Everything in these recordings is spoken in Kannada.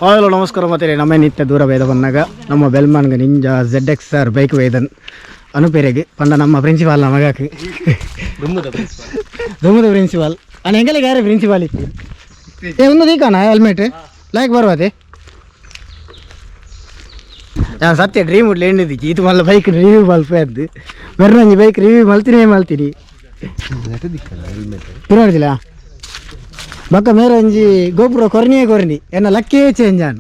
ಹಲೋ ನಮಸ್ಕಾರ ಮತ್ತೆ ನಮ್ಮ ನಿತ್ಯ ದೂರ ವೇದ ಬಂದಾಗ ನಮ್ಮ ಬೆಲ್ಮಾನ್ಗೆ ನಿಂಜಾ ZX10R ಬೈಕ್ ವೇದನ್ ಅನುಪೇರೆಗೆ ಪಂಡ ನಮ್ಮ ಪ್ರಿನ್ಸಿಪಾಲ್ ನಮಗಾಕಿ ದುಮ್ಮದ ಪ್ರಿನ್ಸಿಪಾಲ್ ಅಣ್ಣ ಹೆಂಗೆಲ್ಲ ಯಾರೇ ಪ್ರಿನ್ಸಿಪಾಲ್ ಇತ್ತು ಒಂದು ದೀಕಾನ ಹೆಲ್ಮೆಟ್ ಲೈಕ್ ಬರ್ವಾದೆ ನಾನು ಸತ್ಯ ಡ್ರೀಮ್ ಉಡ್ಲಿ ಎಣ್ಣಿದ್ದಕ್ಕೆ ಇದು ಮಲ್ಲ ಬೈಕ್ ರಿವ್ಯೂ ಮಲ್ಪದ್ದು ಬರ್ರಂಜಿ ಬೈಕ್ ರಿವ್ಯೂ ಮಲ್ತೀನಿ ತಿನ್ನೋದಿಲ್ಲ ಬಕ್ಕ ಮೇರೆ ಒಂಜಿ ಗೋಪುರ ಕೊರ್ನಿ ಎನ್ನ ಲಕ್ಕೇ ಚೇಂಜ್ ಆನ್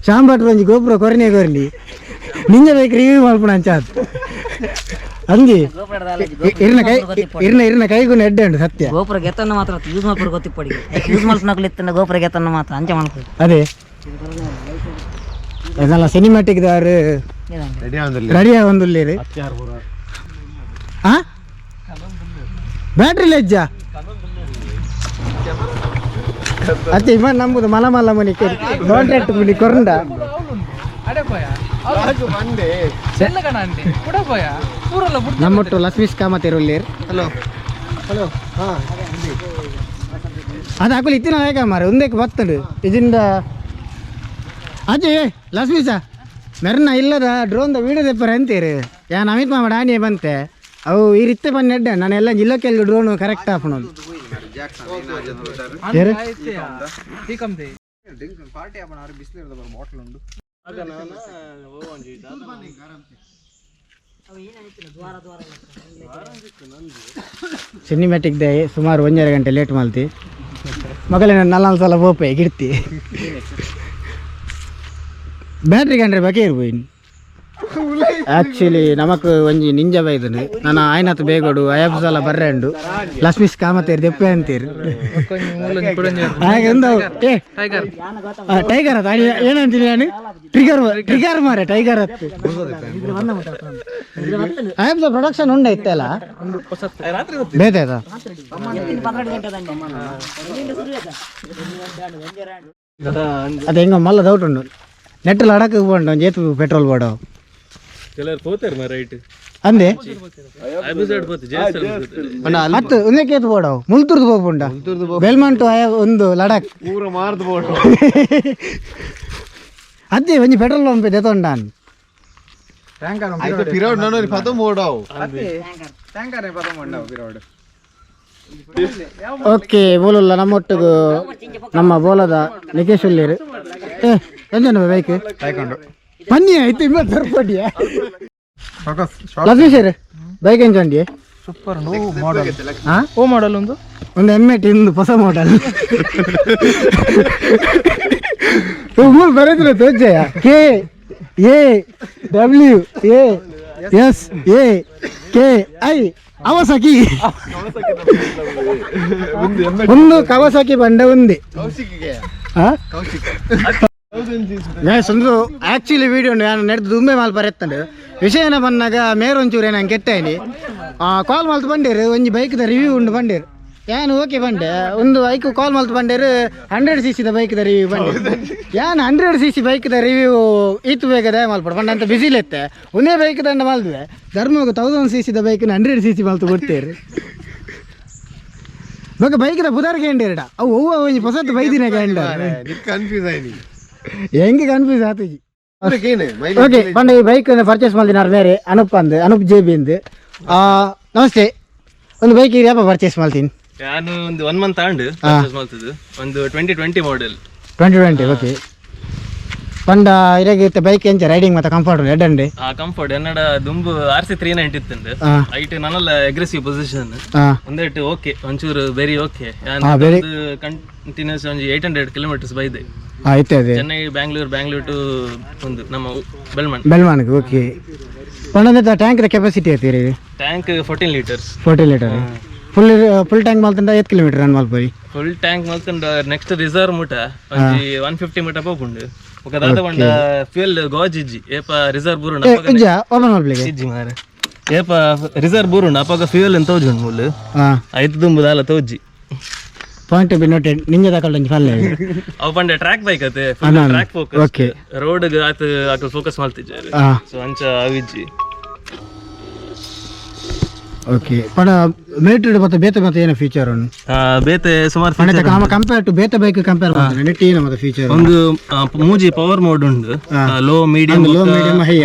ಶಾಂಬಟ್ರು ಒಂಜಿ ಗೋಪುರ ಕೊರ್ನಿ ನಿಂಜ ಬೈಕ್ ರಿವ್ಯೂ ಮಲ್ಪಣ ಅಂಚಾದ್ ಅಂಜಿ ಇರ್ನ ಕೈಗೂ ಎಡ್ಡೆ ಉಂಟು ಸತ್ಯ ಗೋಪುರ ಗೆತ್ತನ್ನು ಮಾತ್ರ ಯೂಸ್ ಮಾಡ್ಕೊಂಡು ಗೊತ್ತಿಪ್ಪಡಿ ಯೂಸ್ ಮಾಡ್ಕೊಂಡು ಗೋಪುರ ಗೆತ್ತನ್ನು ಮಾತ್ರ ಅಂಚೆ ಮಾಡ್ಕೊಂಡು ಅದೇ ಇದೆಲ್ಲ ಸಿನಿಮ್ಯಾಟಿಕ್ ದಾರು ರೆಡಿಯ ಒಂದುಲ್ಲಿ ಹಾಂ ಬ್ಯಾಟ್ರಿ ಲೆಜ್ಜ ಅತ್ತೆ ಇವಾಗ ನಮ್ಮದು ಮಲ ಮನಿ ಕಾಂಟ್ರಾಕ್ಟ್ ಮನಿ ಕೊರಂಡ ನಮ್ಮೊಟ್ಟು ಲಕ್ಷ್ಮೀಶ್ ಕಾಮತಿರುಳ್ಳೇರು ಹಲೋ ಹಲೋ ಹಾಂ ಅದು ಹಾಕಲಿ ಇತ್ತಿನ ಹೇಗ ಮಾರ ಒಂದಕ್ಕೆ ಬರ್ತಡು ಇದರಿಂದ ಅಜಯ್ ಲಕ್ಷ್ಮೀಶ ಮೆರ್ನ ಇಲ್ಲದ ಡ್ರೋನ್ದ ವೀಡಿಯೋ ತೆಪ್ಪರೆ ಅಂತೀರಿ ಯಾನ್ ಅಮಿತ್ ಮಾಮ ಡಾನಿಯೇ ಬಂತೆ ಅವು ಈ ರೀತಿ ಬಂದು ನೆಡ್ಡೆ ನಾನೆಲ್ಲ ಜಿಲ್ಲಕ್ಕೆಲ್ಲ ಡ್ರೋನ್ ಕರೆಕ್ಟ್ ಆಫ್ನೋದು ಸಿನಿಮ್ಯಾಟಿಕ್ ದೇ ಸುಮಾರು 1.5 ಗಂಟೆ ಲೇಟ್ ಮಾಡ್ತಿ ಮಗಳೇ ನಾನು 4 ಸಲ ಬೋಪೆ ಗಿಡ್ತಿ ಬ್ಯಾಟ್ರಿ ಕಂಡ್ರೆ ಬಗೆ ಇರ್ಬೋದು ಆ್ಯಕ್ಚುಲಿ ನಮಕ್ ಒಂಜಿ ನಿಂಜ ಬೈದನು ನಾನು ಆಯ್ನತ್ತು ಬೇಗೋಡು ಅಯ್ಯಬ್ಸಲ ಬರ್ರೆಂಡು ಲಕ್ಷ್ಮೀಶ್ ಕಾಮತೇರಿ ದೆಪ್ಪೆ ಅಂತೀರಿ ಹಾಗೆ ಒಂದು ಟೈಗರ್ ಅದ ಏನಂತೀನಿ ನಾನು ಟ್ರಿಗರ್ ಮಾರೆ ಟೈಗರ್ ಹತ್ತು ಅಯ್ಯಬ್ಸ ಪ್ರೊಡಕ್ಷನ್ ಉಂಡ ಇತ್ತಲ್ಲ ಬೇತೆ ಅದ ಅದು ಹೆಂಗ ಮಲ್ಲ ಡೌಟ್ ಉಂಟು ನೆಟ್ಟಲ್ಲಿ ಅಡಕ್ಕೆ ಹೋಗ್ಬಂಡು ಜೇತು ಪೆಟ್ರೋಲ್ ಬೋಡೋ ಅಂದೆ ಹತ್ತು ಒಂದಕ್ಕೆ ಎತ್ತು ಬೋಡವು ಮುಲ್ತುರ್ದು ಹೋಗ್ಬಂಡ ಬೆಲ್ಮಾನ್ ಟು ಒಂದು ಲಡಾಕ್ ಅದೇ ಒಂಜಿ ಪೆಟ್ರೋಲ್ ಪಂಪ್ ದೆತೊಂಡಾನ್ ಓಕೆ ಬೋಲಲ್ಲ ನಮ್ಮೊಟ್ಟಿಗೂ ನಮ್ಮ ಬೋಲದ ನಿಕೇಶ್ ಉಳ್ಳೇರು ಎಂಜನ ಬೈಕ್ ಬನ್ನಿ ಆಯ್ತು ಇಮ್ಮ ತರ್ಪಡಿಯ ಲಕ್ಷ್ಮೀಶ್ ಬೈಕ್ ಎಂಜಂಡಿ ಸೂಪರ್ ಮಾಡೆಲ್ ಓ ಮಾಡೆಲ್ ಒಂದು M8 ಇಂದು ಹೊಸ ಮಾಡೆಲ್ ಬರೆದ್ರೆ ತೋಜಯ KAWASAKI ಅವಸಕಿ ಒಂದು ಕವಾಸಾಕಿ ಬಂಡ ఉంది ಒಂದು ಆ್ಯಕ್ಚುಲಿ ವಿಡಿಯೋ ನಾನು ನಡೆದು ದುಂಬೆ ಮಾಲ್ ಬರೆತ್ತಂಡು ವಿಷಯನ ಬಂದಾಗ ಮೇರೊಂಚೂರು ನಾನು ಕೆಟ್ಟಾಯಿನಿ ಕಾಲ್ ಮಾಲ್ತು ಬಂಡೇರು ಒಂಜಿ ಬೈಕ್ದ ರಿವ್ಯೂ ಉಂಡು ಬಂಡೇರು ಯಾನು ಓಕೆ ಬಂಡೆ ಒಂದು ಬೈಕ್ ಕಾಲ್ ಮಾಲ್ತು ಬಂಡೇರು 100cc ಬೈಕ್ದ ರಿವ್ಯೂ ಬಂಡೆ ಯಾನು 100cc ಬೈಕ್ದ ರಿವ್ಯೂ ಇತ್ತು ಬೇಕದ ಮಾಲ್ಪಡ ಬಂಡ ಅಂತ ಬಿಸಿಲೆತ್ತೆ ಒಂದೇ ಬೈಕ್ ದಂಡ ಮಾಲ್ದುವೆ ಧರ್ಮಕ್ಕೆ 1000cc ಬೈಕ್ನ 100cc ಮಾಲ್ತು ಕೊಡ್ತೇರು ಇವಾಗ ಬೈಕ್ದ ಬುಧಾರಿಗೆ ಹೆಂಡೇರಡ ಅವು ಹೂವು ಒಂಜಿ ಹೊಸತ್ತು ಬೈದಿನ ಗಂಡ ಕನ್ಫ್ಯೂಸ್ ಆಯ್ತು ಹೆಂಗೆ ಕನ್ಫ್ಯೂಸ್ ಆತಜಿ ಓಕೆ ಪಂಡ ಈ ಬೈಕ್ ಪರ್ಚೇಸ್ ಮಾಡಿದಿನಾರು ಬೇರೆ ಅನೂಪ್ JB ಅಂದು ನಮಸ್ತೆ ಒಂದು ಬೈಕ್ ಯಾಪ ಪರ್ಚೇಸ್ ಮಾಡ್ತೀನಿ ನಾನು ಒಂದು 1 ಮಂತ್ ಆಂಡ್ ಪರ್ಚೇಸ್ ಮಾಡ್ತಿದ್ದು ಒಂದು 2020 ಮಾಡೆಲ್ 2020 ಓಕೆ ಪಂಡ ಇರಾಗಿತ್ತೆ ಬೈಕ್ ಎಂಚ ರೈಡಿಂಗ್ ಮತ್ತೆ ಕಂಫರ್ಟ್ ಎಡ್ಡಂಡೆ ಕಂಫರ್ಟ್ ಎನ್ನಡ ದುಂಬು RC 390 ಇತ್ತಂದು ಐಟ್ ನನ್ನಲ್ಲ ಅಗ್ರೆಸಿವ್ ಪೊಸಿಷನ್ ಒಂದೇಟ್ ಓಕೆ ಒಂಚೂರು ವೆರಿ ಓಕೆ ಕಂಟಿನ್ಯೂಸ್ ಒಂದು 800 ಕಿಲೋಮೀಟರ್ಸ್ ಬೈದೆ ಚೆನ್ನೈ ಬ್ಯಾಂಗ್ಳೂರ್ ಟು ಒಂದು ನಮ್ಮ ಬೆಲ್ಮಾನ್ ಓಕೆ ಪಂಡ ಟ್ಯಾಂಕ್ ಕೆಪಾಸಿಟಿ ಐತಿ ಟ್ಯಾಂಕ್ 14 ಲೀಟರ್ಸ್ ಫುಲ್ ಟ್ಯಾಂಕ್ ಮಾಲ್ತಂಡ 8 ಕಿಲೋಮೀಟರ್ ರನ್ ಮಲ್ಪೋಯಿ ಫುಲ್ ಟ್ಯಾಂಕ್ ಮಲ್ತಂಡ ನೆಕ್ಸ್ಟ್ ರಿಸರ್ವ್ ಮುಟ ಒಂಜಿ 150 ಮೀಟರ್ ಹೋಗುಂಡು ఒక దాదా వండ ఫ్యూయల్ గోజిజి ఏప రిజర్వ్ బూరున ఇజ్జి మారే ఏప రిజర్వ్ బూరున అపగ ఫ్యూయల్ ఎంత తోజుండు ముల్లు ఐదు దుంబుదాల తోజి ಪಾಯಿಂಟ್ ಬಿ ನೋಟೆಡ್ ನಿಂಜೆ ತಕೊಳ್ಳಿ ಫಾಲೆ ಅವ ಪಂಡೆ ಟ್ರ್ಯಾಕ್ ಬೈಕ್ ಅತೆ full track focus okay road ಗೆ ಆತ ಆಕ ಫೋಕಸ್ ಮಾಡ್ತಿದ್ದಾರೆ ಸೊ ಅಂಚ ಅವಿಜ್ಜಿ ಓಕೆ ಪಣ ಮೇಟ್ರಿಡ್ ಮತ್ತೆ ಬೇತೆ ಮತ್ತೆ ಏನು ಫೀಚರ್ ಉಂಟು ಬೇತೆ ಸುಮಾರು ಪಣ ಕಂಪೇರ್ ಟು ಬೇತೆ ಬೈಕ್ ಕಂಪೇರ್ ಮಾಡ್ತಾರೆ ನೆಟ್ ಏನು ಮತ್ತೆ ಫೀಚರ್ ಒಂದು ಮೂಜಿ ಪವರ್ ಮೋಡ್ ಉಂಟು ಲೋ ಮೀಡಿಯಂ ಹೈ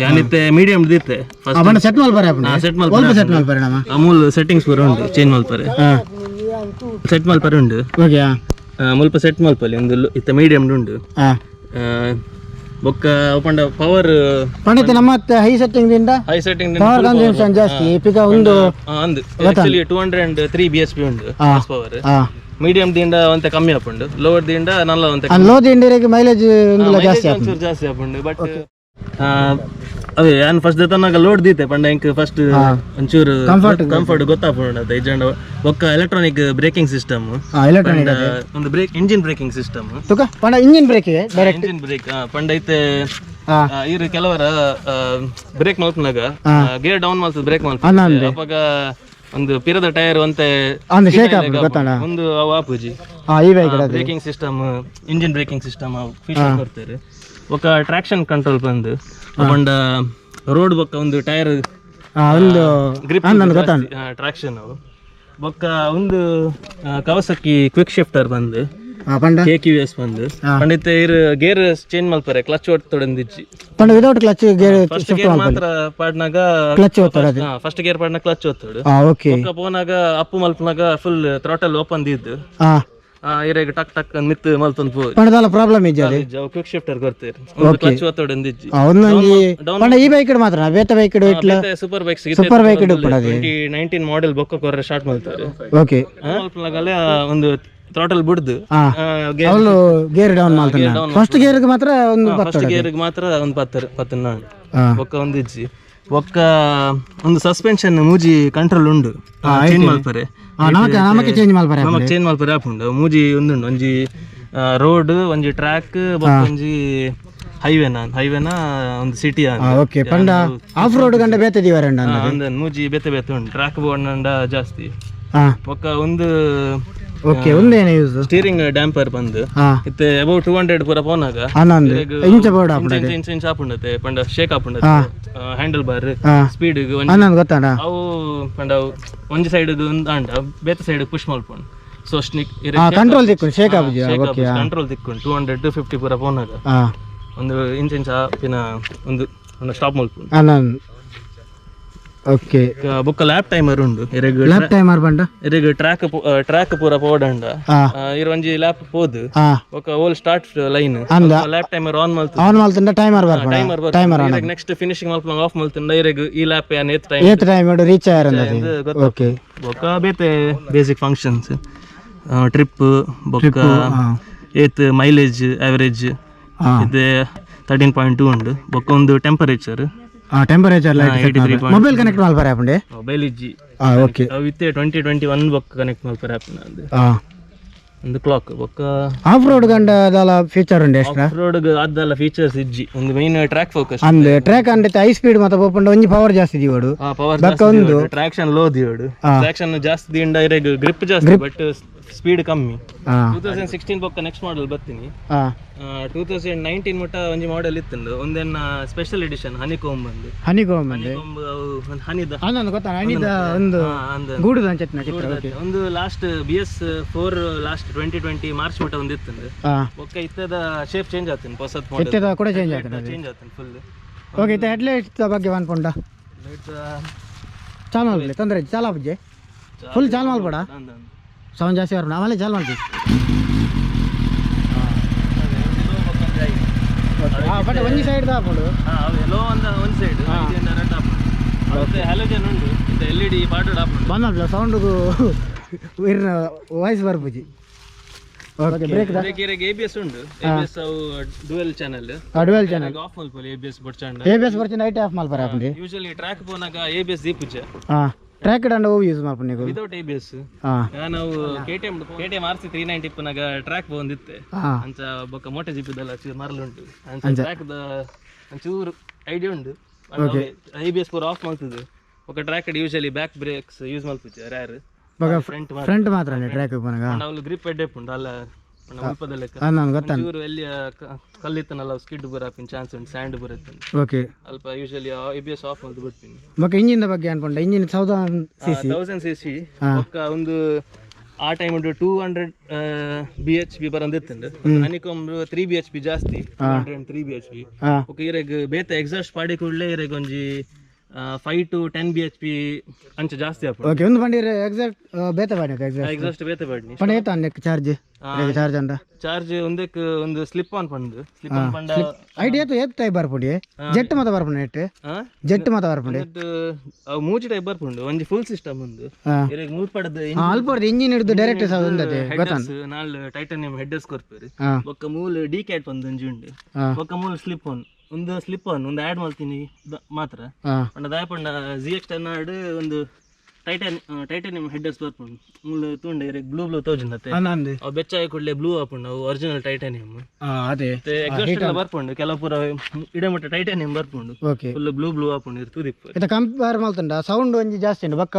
ಯಾನಿತ್ತೆ ಮೀಡಿಯಂ ದಿತ್ತೆ ಪಣ ಸೆಟ್ ಮಲ್ಪರೆ ಅಪ್ಪ ಸೆಟ್ ಮಲ್ಪರೆ ಸೆಟ್ ಮಲ್ಪರೆ ನಮ್ಮ ಅಮೂಲ್ ಸೆಟ್ಟಿಂಗ್ಸ್ ಪೂರ ಉಂಟು ಚೇಂಜ್ ಮಲ್ಪರೆ ಸೆಟ್ ಮಲ್ಪರೆ ಉಂಟು ಓಕೆ ಮುಲ್ಪ ಸೆಟ್ ಮಲ್ಪಲ್ಲಿ ಒಂದು ಇತ್ತ ಮೀಡಿಯಂ ಉಂಟು ಬೊಕ್ಕ ಪಂಡ ಪವರ್ ಪಂಡಿತ ನಮ್ಮ ಹೈ ಸೆಟ್ಟಿಂಗ್ ದಿಂದ ಪವರ್ ಕನ್ಸಂಪ್ಷನ್ ಜಾಸ್ತಿ ಪಿಕ ಒಂದು ಅಂದು ಆಕ್ಚುಲಿ 203 bhp ಉಂಟು ಹಾರ್ಸ್ ಪವರ್ ಮೀಡಿಯಂ ದಿಂದ ಒಂತೆ ಕಮ್ಮಿ ಆಪುಂಡು ಲೋವರ್ ದಿಂದ ನಲ್ಲ ಒಂತೆ ಲೋ ದಿಂಡಿಗೆ ಮೈಲೇಜ್ ಒಂದು ಜಾಸ್ತಿ ಆಪುಂಡು ಬಟ್ ಅದೇ ನಾನು ಫಸ್ಟ್ ತನಕ ಲೋಡ್ ದೀತೆ ಪಂಡ ಇಂಕ್ ಫಸ್ಟ್ ಒಂಚೂರು ಕಂಫರ್ಟ್ ಗೊತ್ತಾಪುಂಡು ಅದ ಇಜಂಡ ಬೊಕ್ಕ ಎಲೆಕ್ಟ್ರಾನಿಕ್ ಬ್ರೇಕಿಂಗ್ ಸಿಸ್ಟಮ್ ಒಂದು ಬ್ರೇಕ್ ಇಂಜಿನ್ ಬ್ರೇಕಿಂಗ್ ಸಿಸ್ಟಮ್ ತುಕ ಪಂಡ engine break direct engine break ಪಂಡ ಐತೆ ಇರು ಕೆಲವರ ಬ್ರೇಕ್ ಮಲ್ಪನಾಗ ಗೇರ್ ಡೌನ್ ಮಾಡ್ತದೆ ಬ್ರೇಕ್ ಮಾಡ್ತದೆ ಅವಾಗ ಒಂದು ಪಿರದ ಟೈರ್ ಅಂತೆ ಒಂದು ಅವು ಆಪುಜಿ breaking system engine breaking system feature ಕೊಡ್ತಾರೆ ఒక ಟ್ರಾಕ್ಷನ್ ಕಂಟ್ರೋಲ್ ಬಂದು ಪಂಡ ರೋಡ್ ಬೊಕ್ಕ ಒಂದು ಟೈರ್ ಒಂದು ಗ್ರಿಪ್ ಟ್ರಾಕ್ಷನ್ ಬೊಕ್ಕ ಒಂದು ಕವಸಕಿ ಕ್ವಿಕ್ ಶಿಫ್ಟರ್ ಬಂದು KQS ಬಂದು ಪಂಡಿತ ಇರು ಗೇರ್ ಚೇಂಜ್ ಮಲ್ಪರೆ ಕ್ಲಚ್ ಒತ್ತೊಡಂದಿಜ್ಜಿ ಪಂಡ without clutch gear first gear ಮಾತ್ರ ಪಾಡ್ನಾಗ ಕ್ಲಚ್ ಒತ್ತಡ ಫಸ್ಟ್ ಗೇರ್ ಪಾಡ್ನಾಗ ಕ್ಲಚ್ ಒತ್ತೋಡು ಓಕೆ ಬೊಕ್ಕ ಪೋನಾಗ ಅಪ್ಪು ಮಲ್ಪನಾಗ ಫುಲ್ ಥ್ರಾಟಲ್ ಓಪನ್ ದಿದ್ದು ಇರೆಗ ಟಕ್ ಟಕ್ ಮಿತ್ ಮಲ್ತೊಂದು ಪೋದು ಪಂಡದಾಲ ಪ್ರಾಬ್ಲಮ್ ಇಜ್ಜಾರಿ ಕ್ವಿಕ್ ಶಿಫ್ಟರ್ ಕೊಡ್ತೀರಿ ಒಂದು ಕ್ಲಚ್ ಒತ್ತೊಡಂದಿಜ್ಜಿ ಅವನಂಗಿ ಪಂಡ ಈ ಬೈಕ್ ಮಾತ್ರ ಬೇತ ಬೈಕ್ ಇಟ್ಲ ಸೂಪರ್ ಬೈಕ್ಸ್ ಸೂಪರ್ ಬೈಕ್ ಪಡದೆ 2019 ಮಾಡೆಲ್ ಬೊಕ್ಕ ಕೊರ್ರೆ ಸ್ಟಾರ್ಟ್ ಮಾಡ್ತಾರೆ ಓಕೆ ಮಲ್ಪನಾಗಲೇ ಒಂದು ಥ್ರಾಟಲ್ ಬಿಡ್ದು ಅವಳು ಗೇರ್ ಡೌನ್ ಮಾಡ್ತಾನೆ ಫಸ್ಟ್ ಗೇರ್ ಗೆ ಮಾತ್ರ ಒಂದು ಫಸ್ಟ್ ಗೇರ್ ಗೆ ಮಾತ್ರ ಒಂದು 10 ಬೊಕ್ಕ ಒಂದು ಇಜ್ಜಿ ಬೊಕ್ಕ ಒಂದು ಸಸ್ಪೆನ್ಷನ್ ಮೂಜಿ ಕಂಟ್ರೋಲ್ ಉಂಡು ಚೇಂಜ್ ಮಲ್ಪರೆ ನಮಗೆ ಚೇಂಜ್ ಮಲ್ಪರೆ ಆಪುಂಡು ಮೂಜಿ ಒಂದುಂಡು ಒಂಜಿ ರೋಡ್ ಒಂಜಿ ಟ್ರ್ಯಾಕ್ ಬೊಕ್ಕ ಒಂಜಿ ಹೈವೇನ ಒಂದು ಸಿಟಿ ಓಕೆ ಪಂಡ ಆಫ್ ರೋಡ್ ಗಂಡ ಬೇತೆ ದಿವರಂಡ ಮೂಜಿ ಬೇತೆ ಉಂಡು ಟ್ರ್ಯಾಕ್ ಬೋರ್ಡ್ ಜಾಸ್ತಿ ಬೊಕ್ಕ ಒಂದು ಓಕೆ ಒಂದೇನೇ ಯೂಸ್ ಸ್ಟೀರಿಂಗ್ ಡ್ಯಾಂಪರ್ ಬಂದು ಇತ್ತೆ ಅಬೌಟ್ 200 ಪೂರ ಪೋನಾಗ ಇಂಚ್ ಆಪುಂಡತೆ ಪಂಡ ಶೇಕ್ ಆಪುಂಡತೆ ಹ್ಯಾಂಡಲ್ ಬಾರ್ ಸ್ಪೀಡ್ ಗೊತ್ತಾಡ ಅವು ಪಂಡ ಒಂಜಿ ಸೈಡ್ ಅಂಡ ಬೇತೆ ಸೈಡ್ ಪುಷ್ ಮಲ್ಪುಂಡು ಸೊ ಕಂಟ್ರೋಲ್ ತಿಕ್ಕೊಂಡು ಶೇಕ್ ಆಪುಜಿ ಕಂಟ್ರೋಲ್ ತಿಕ್ಕೊಂಡು 200 250 ಪೂರ ಪೋನಾಗ ಒಂದು ಇಂಚ್ ಪಿನ ಒಂದು ಸ್ಟಾಪ್ ಮಲ್ಪುಂಡು ಓಕೆ ಬೊಕ್ಕ ಲ್ಯಾಪ್ ಟೈಮರ್ ಉಂಡು ಲ್ಯಾಪ್ ಟೈಮರ್ ಬಂಡ ಇರೆಗ್ ಟ್ರ್ಯಾಕ್ ಪೂರ ಪೋಡಂಡ ಇರ ಒಂಜಿ ಲ್ಯಾಪ್ ಪೋದು ಬೊಕ್ಕ ಓಲ್ start line lap timer on ಮಲ್ತಂಡ ಟೈಮರ್ ಟೈಮರ್ ನೆಕ್ಸ್ಟ್ ಫಿನಿಶಿಂಗ್ ಮಲ್ಪಂಗ ಆಫ್ ಮಲ್ತಂಡ ಇರೆಗ್ ಈ ಲ್ಯಾಪ್ ಯಾನ್ ಏತ್ ಟೈಮ್ ರೀಚ್ ಆಯರಂದ ಓಕೆ ಬೊಕ್ಕ ಬೇತೆ ಬೇಸಿಕ್ ಫಂಕ್ಷನ್ಸ್ ಟ್ರಿಪ್ ಬೊಕ್ಕ ಏತ್ ಮೈಲೇಜ್ ಅವರೇಜ್ ಇದೆ 13.2 ಉಂಡು ಬೊಕ್ಕ ಒಂದು ಟೆಂಪರೇಚರ್ ಲೈಟ್ ಮೊಬೈಲ್ ಕನೆಕ್ಟ್ ಮಲ್ಪರೆ ಆಪುಂಡೆ ಮೊಬೈಲ್ ಇಜ್ಜಿ ಓಕೆ ವಿತ್ 2021 ಬೊಕ್ಕ ಕನೆಕ್ಟ್ ಮಲ್ಪರೆ ಆಪುಂಡು ಒಂದು ಕ್ಲಾಕ್ ಬೊಕ್ಕ ಆಫ್ ರೋಡ್ ಗಂಡ ಅದಲ್ಲ ಫೀಚರ್ ಉಂಡೆ ಎಕ್ಸ್ಟ್ರಾ ಆಫ್ ರೋಡ್ ಅದಲ್ಲ ಫೀಚರ್ಸ್ ಇಜ್ಜಿ ಒಂದು ಮೇನ್ ಟ್ರ್ಯಾಕ್ ಫೋಕಸ್ ಅಂದ್ರೆ ಟ್ರ್ಯಾಕ್ ಅಂದ್ರೆ ಹೈ ಸ್ಪೀಡ್ ಮತ್ತೆ ಪೋಪಂಡ ಒಂಜಿ ಪವರ್ ಜಾಸ್ತಿ ದಿವಡು ಪವರ್ ಜಾಸ್ತಿ ಒಂದು ಟ್ರಾಕ್ಷನ್ ಲೋ ದಿವಡು ಟ್ರಾಕ್ಷನ್ ಜಾಸ್ತಿ ದಿಂಡ ಇರೆಗ್ ಗ್ರಿಪ್ ಜಾಸ್ತಿ ಬಟ್ ಸ್ಪೀಡ್ ಕಮ್ಮಿ 2016 ಬೊಕ್ಕ ನೆಕ್ಸ್ಟ್ ಮಾಡೆಲ್ ಬರ್ತೀನಿ 2019 ಮುಟ್ಟ ಒಂಜಿ ಮಾಡೆಲ್ ಇತ್ತಂದು ಒಂದೇನ ಸ್ಪೆಷಲ್ ಎಡಿಷನ್ ಹನಿಕೋಂಬ್ ಬಂದು ಹನಿದ ಒಂದು ಗೂಡುದ ಒಂದು ಲಾಸ್ಟ್ BS4 ಲಾಸ್ಟ್ 2020 ಮಾರ್ಚ್ ಮುಟ್ಟ ಒಂದು ಇತ್ತಂದು ಬೊಕ್ಕ ಇತ್ತದ ಶೇಪ್ ಚೇಂಜ್ ಆತನ್ ಹೊಸತ್ ಮಾಡೆಲ್ ಕೂಡ ಚೇಂಜ್ ಆತನ್ ಫುಲ್ ಓಕೆ ಇತ್ತ ಹೆಡ್ಲೈಟ್ಸ್ ಬಗ್ಗೆ ಅನ್ಕೊಂಡ ಚಾಲು ಮಾಡ್ಲಿ ತೊಂದರೆ ಚಾಲು ಆಪುಜೆ ಫುಲ್ ಚಾಲು ಮಾಡ್ಬೇಡ ಸೌಂಡ್ ಜಾಸ್ತಿ ಬರೋಣ ಆಮೇಲೆ ಚಾಲು ಮಾಡ್ತೀವಿ ಬಟ್ ಒಂಜಿ ಸೈಡ್ ಆಪುಂಡು ಲೋ ಒಂದು ಸೈಡ್ ರೆಡ್ ಆಪುಂಡು ಮತ್ತೆ ಹ್ಯಾಲೋಜನ್ ಉಂಡು ಇದು LED ಪಾರ್ಟೆಡ್ ಆಪುಂಡು ಬಂದಲ್ಲ ಸೌಂಡ್ಗೂ ವಾಯ್ಸ್ ಬರ್ಪುಜಿ ಓಕೆ ಬ್ರೇಕ್ ABS ಉಂಡು ABS ಅವು ಡ್ಯುಯಲ್ ಚಾನೆಲ್ ಆಫ್ ಮಲ್ಪಲೆ ABS ಬರ್ಚಂಡ ಐಟ್ ಆಫ್ ಮಲ್ಪರೆ ಆಪುಂಡು ಯೂಶುವಲಿ ಟ್ರ್ಯಾಕ್ ಪೋನಾಗ ABS ದೀಪುಜೆ ಟ್ರ್ಯಾಕ್ ಡಂಡ ಓ ಯೂಸ್ ಮಾಡ್ಕೊಂಡು ವಿದೌಟ್ ABS ನಾವು KTM RC 390 ಇಪ್ಪನಾಗ ಟ್ರ್ಯಾಕ್ ಬಂದಿತ್ತೆ ಅಂಚ ಬೊಕ್ಕ ಮೋಟೆ ಜಿಪಿದಲ್ಲ ಮರಲುಂಟು ಅಂಚ ಟ್ರ್ಯಾಕ್ ದ ಒಂಚೂರು ಐಡಿಯಾ ಉಂಡು ABS ಪೂರ ಆಫ್ ಮಾಡ್ತದೆ ಬೊಕ್ಕ track usually back brakes use ಮಾಡ್ತಿದ್ದೆ ರ್ಯಾರ್ ಫ್ರಂಟ್ ಮಾತ್ರ ಟ್ರ್ಯಾಕ್ ಪೋನಾಗ ನಾವು ಗ್ರಿಪ್ ಎಡ್ಡೆ ಉಂಡು ಅಲ್ಲ ಉಲ್ಪದ ಲೆಕ್ಕ ನಾನು ಗೊತ್ತಾನ ಇವರು ಎಲ್ಲಿ ಕಲ್ಲಿತ್ತನಲ್ಲ ಸ್ಕಿಡ್ ಬರಾಪಿನ ಚಾನ್ಸ್ ಉಂಟು ಸ್ಯಾಂಡ್ ಬರುತ್ತೆ ಓಕೆ ಅಲ್ಪ ಯೂಶಲಿ ABS ಆಫ್ ಮಾಡಿ ಬಿಡ್ತೀನಿ ಮತ್ತೆ ಇಂಜಿನ್ ಬಗ್ಗೆ ಅನ್ಕೊಂಡೆ ಇಂಜಿನ್ 1000 cc ಒಕ್ಕ ಒಂದು ಆ ಟೈಮ್ 200 bhp ಬರಂದಿತ್ತಂಡು ಅನಿಕೊಮ್ 3 bhp ಜಾಸ್ತಿ 3 bhp ಓಕೆ ಇರೆಗ್ ಬೇತೆ ಎಕ್ಸಾಸ್ಟ್ ಪಾಡಿ ಕೂಡಲೇ ಇರೆಗ್ ಒಂಜಿ 5 to 10 bhp ಅಂಚ ಜಾಸ್ತಿ ಆಪುಂಡು ಓಕೆ ಒಂದು ಬಂಡಿ ಎಕ್ಸಾಕ್ಟ್ ಬೇತೆ ಬಾಡಿ ಎಕ್ಸಾಸ್ಟ್ ಬೇತೆ ಬಾಡಿ ಪಂಡ ಏತ ಅನ್ನಕ್ಕೆ ಚಾರ್ಜ್ ಅಂಡ ಚಾರ್ಜ್ ಒಂದು ಸ್ಲಿಪ್ ಆನ್ ಪಂಡ ಐಡಿಯಾ ಏತ್ ಟೈಪ್ ಬರ್ಪುಂಡಿ ಜೆಟ್ ಮತ ಬರ್ಪುಂಡು ನೆಟ್ ಜೆಟ್ ಮತ ಬರ್ಪುಂಡಿ ಅವು ಮೂಜಿ ಟೈಪ್ ಬರ್ಪುಂಡು ಒಂಜಿ ಫುಲ್ ಸಿಸ್ಟಮ್ ಒಂದು ಇರೆಗ್ ಮೂರ್ ಪಡದ ಅಲ್ಪ ಇಂಜಿನ್ ಹಿಡಿದು ಡೈರೆಕ್ಟ್ ಒಂದತೆ ಗೊತ್ತಾನ ನಾಲ್ ಟೈಟಾನಿಯಂ ಹೆಡ್ಡರ್ಸ್ ಕೊರ್ಪೇರಿ ಒಕ್ಕ ಮೂಲ ಡಿ ಕ್ಯಾಟ್ ಒಂದು ಒಂಜಿ ಉಂಡು ಒಕ್ಕ ಮೂಲ ಸ್ಲಿಪ್ ಆನ್ ಒಂದು ಸ್ಲಿಪ್ ಆನ್ ಒಂದು ಆಡ್ ಮಾಡ್ತೀನಿ ಮಾತ್ರ ಪಂಡ ದಾಯಪಂಡ ZX10R ಒಂದು ಟೈಟಾನಿಯಂ ಹೆಡ್ಡರ್ಸ್ ಬರ್ಪುಂಡು ಮೂಲ ತುಂಡ ಇರೆಗ್ ಬ್ಲೂ ತೋಜನತೆ ಅವು ಬೆಚ್ಚಾಯ ಕೂಡಲೇ ಬ್ಲೂ ಆಪುಂಡು ಅವು ಒರಿಜಿನಲ್ ಟೈಟಾನಿಯಂ ಅದೇ ಎಕ್ಸಾಸ್ಟ್ ಎಲ್ಲ ಬರ್ಪುಂಡು ಕೆಲವು ಪೂರ ಇಡಮಟ್ಟ ಟೈಟಾನಿಯಂ ಬರ್ಪುಂಡು ಫುಲ್ ಬ್ಲೂ ಆಪುಂಡು ಇರ್ತುದಿಪ್ಪ ಇತ ಕಂಪೇರ್ ಮಾಡ್ತಂಡ ಸೌಂಡ್ ಒಂಜಿ ಜಾಸ್ತಿ ಉಂಡು ಬಕ್ಕ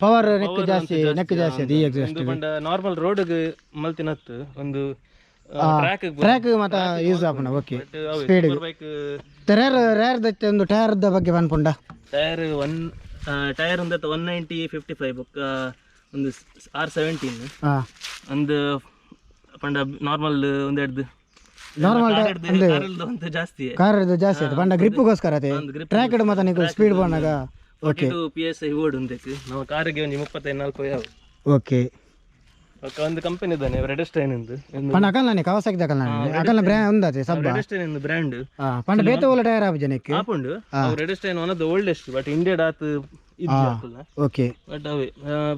ಪವರ್ ನೆಕ್ ಜಾಸ್ತಿ ಅದು ಈ ಎಕ್ಸಾಸ್ಟ್ ಪಂಡ ನಾರ್ಮಲ್ ರೋಡ್ ಮಲ್ತಿನತ್ತು ಒಂದು ಟ್ರ್ಯಾಕ್ ಮತ್ತೆ ಯೂಸ್ ಆಪುಂಡ ಓಕೆ ಸ್ಪೀಡ್ ರೇರ್ ದತ್ತೆ ಒಂದು ಟೈರ್ ದ ಬಗ್ಗೆ ಅನ್ಕೊಂಡ ಟೈರ್ ಒಂದು 190/55 ಬೊಕ್ಕ ಒಂದು R17 ಒಂದು ಪಂಡ ನಾರ್ಮಲ್ ಒಂದೆರಡು ನಾರ್ಮಲ್ ಜಾಸ್ತಿ ಕಾರ್ ಜಾಸ್ತಿ ಆಯ್ತು ಪಂಡ ಗ್ರಿಪ್ಗೋಸ್ಕರ ಅದೇ ಟ್ರ್ಯಾಕ್ ಮತ್ತೆ ನೀವು ಸ್ಪೀಡ್ ಬಂದಾಗ ಓಕೆ PSI ಓಡ್ ಉಂಟು ನಾವು ಕಾರಿಗೆ ಒಂದು 35-40 ಯಾವ ಓಕೆ ಒಂದು ಕಂಪನಿ ಇದ್ದಾನೆ ರೆಡಸ್ಟೈನ್ ಎಂದು ಪಂಡ ಅಕಲ್ನಾನೆ ಕವಾಸಾಕಿ ಅಕಲ್ನ ಬ್ರ್ಯಾಂಡ್ ಉಂದತೆ ಸಬ್ಬ ರೆಡಸ್ಟೈನ್ ಬ್ರ್ಯಾಂಡ್ ಪಂಡ ಬೇತೆ ಓಲ ಟೈರ್ ಆಪ ಜನಕ್ಕೆ ಆಪುಂಡು ರೆಡಸ್ಟೈನ್ one of the oldest but ಇಂಡಿಯಾಡ್ ಆತ್ ಇಜ್ಜಾಕುಲ್ಲ ಓಕೆ ಬಟ್ ಅವೇ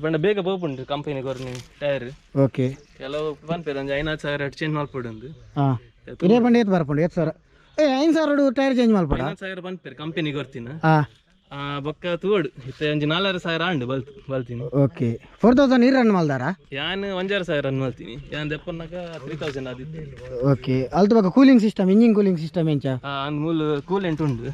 ಪಂಡ ಬೇಗ ಬೋಪುಂಡು ಕಂಪನಿ ಕೊರ್ನಿ ಟೈರ್ ಓಕೆ ಕೆಲವು ಪನ್ಪೇರು ಒಂದು 5,000 ಚೇಂಜ್ ಮಾಡ್ಪಡುಂದು ಇದೇ ಪಂಡ ಏತ್ ಬರ್ಪುಂಡು 8,000 5,000 ಟೈರ್ ಚೇಂಜ್ ಮಾಡ್ಪಡ 5,000 ಪನ್ಪೇರು ಕಂಪನಿ ಕೊರ್ತೀನಿ ಬೊಕ್ಕ ತೂಡು ಇತ್ತೆ ಒಂಜಿ 4,000 ಆಂಡು ಬಲ್ತೀನಿ ಓಕೆ 4,000 ನೀರು ರನ್ ಮಲ್ದಾರ ಯಾನ್ 1,000 ರನ್ ಮಾಡ್ತೀನಿ ಯಾನ್ ದೆಪ್ಪನ್ನಾಗ 3,000 ಆದಿತ್ತೆ ಓಕೆ ಅಲ್ತ ಬಕ್ಕ cooling system engine cooling system ಎಂಚ ಅಂದ್ ಮೂಲ ಕೂಲೆಂಟ್ ಉಂಡು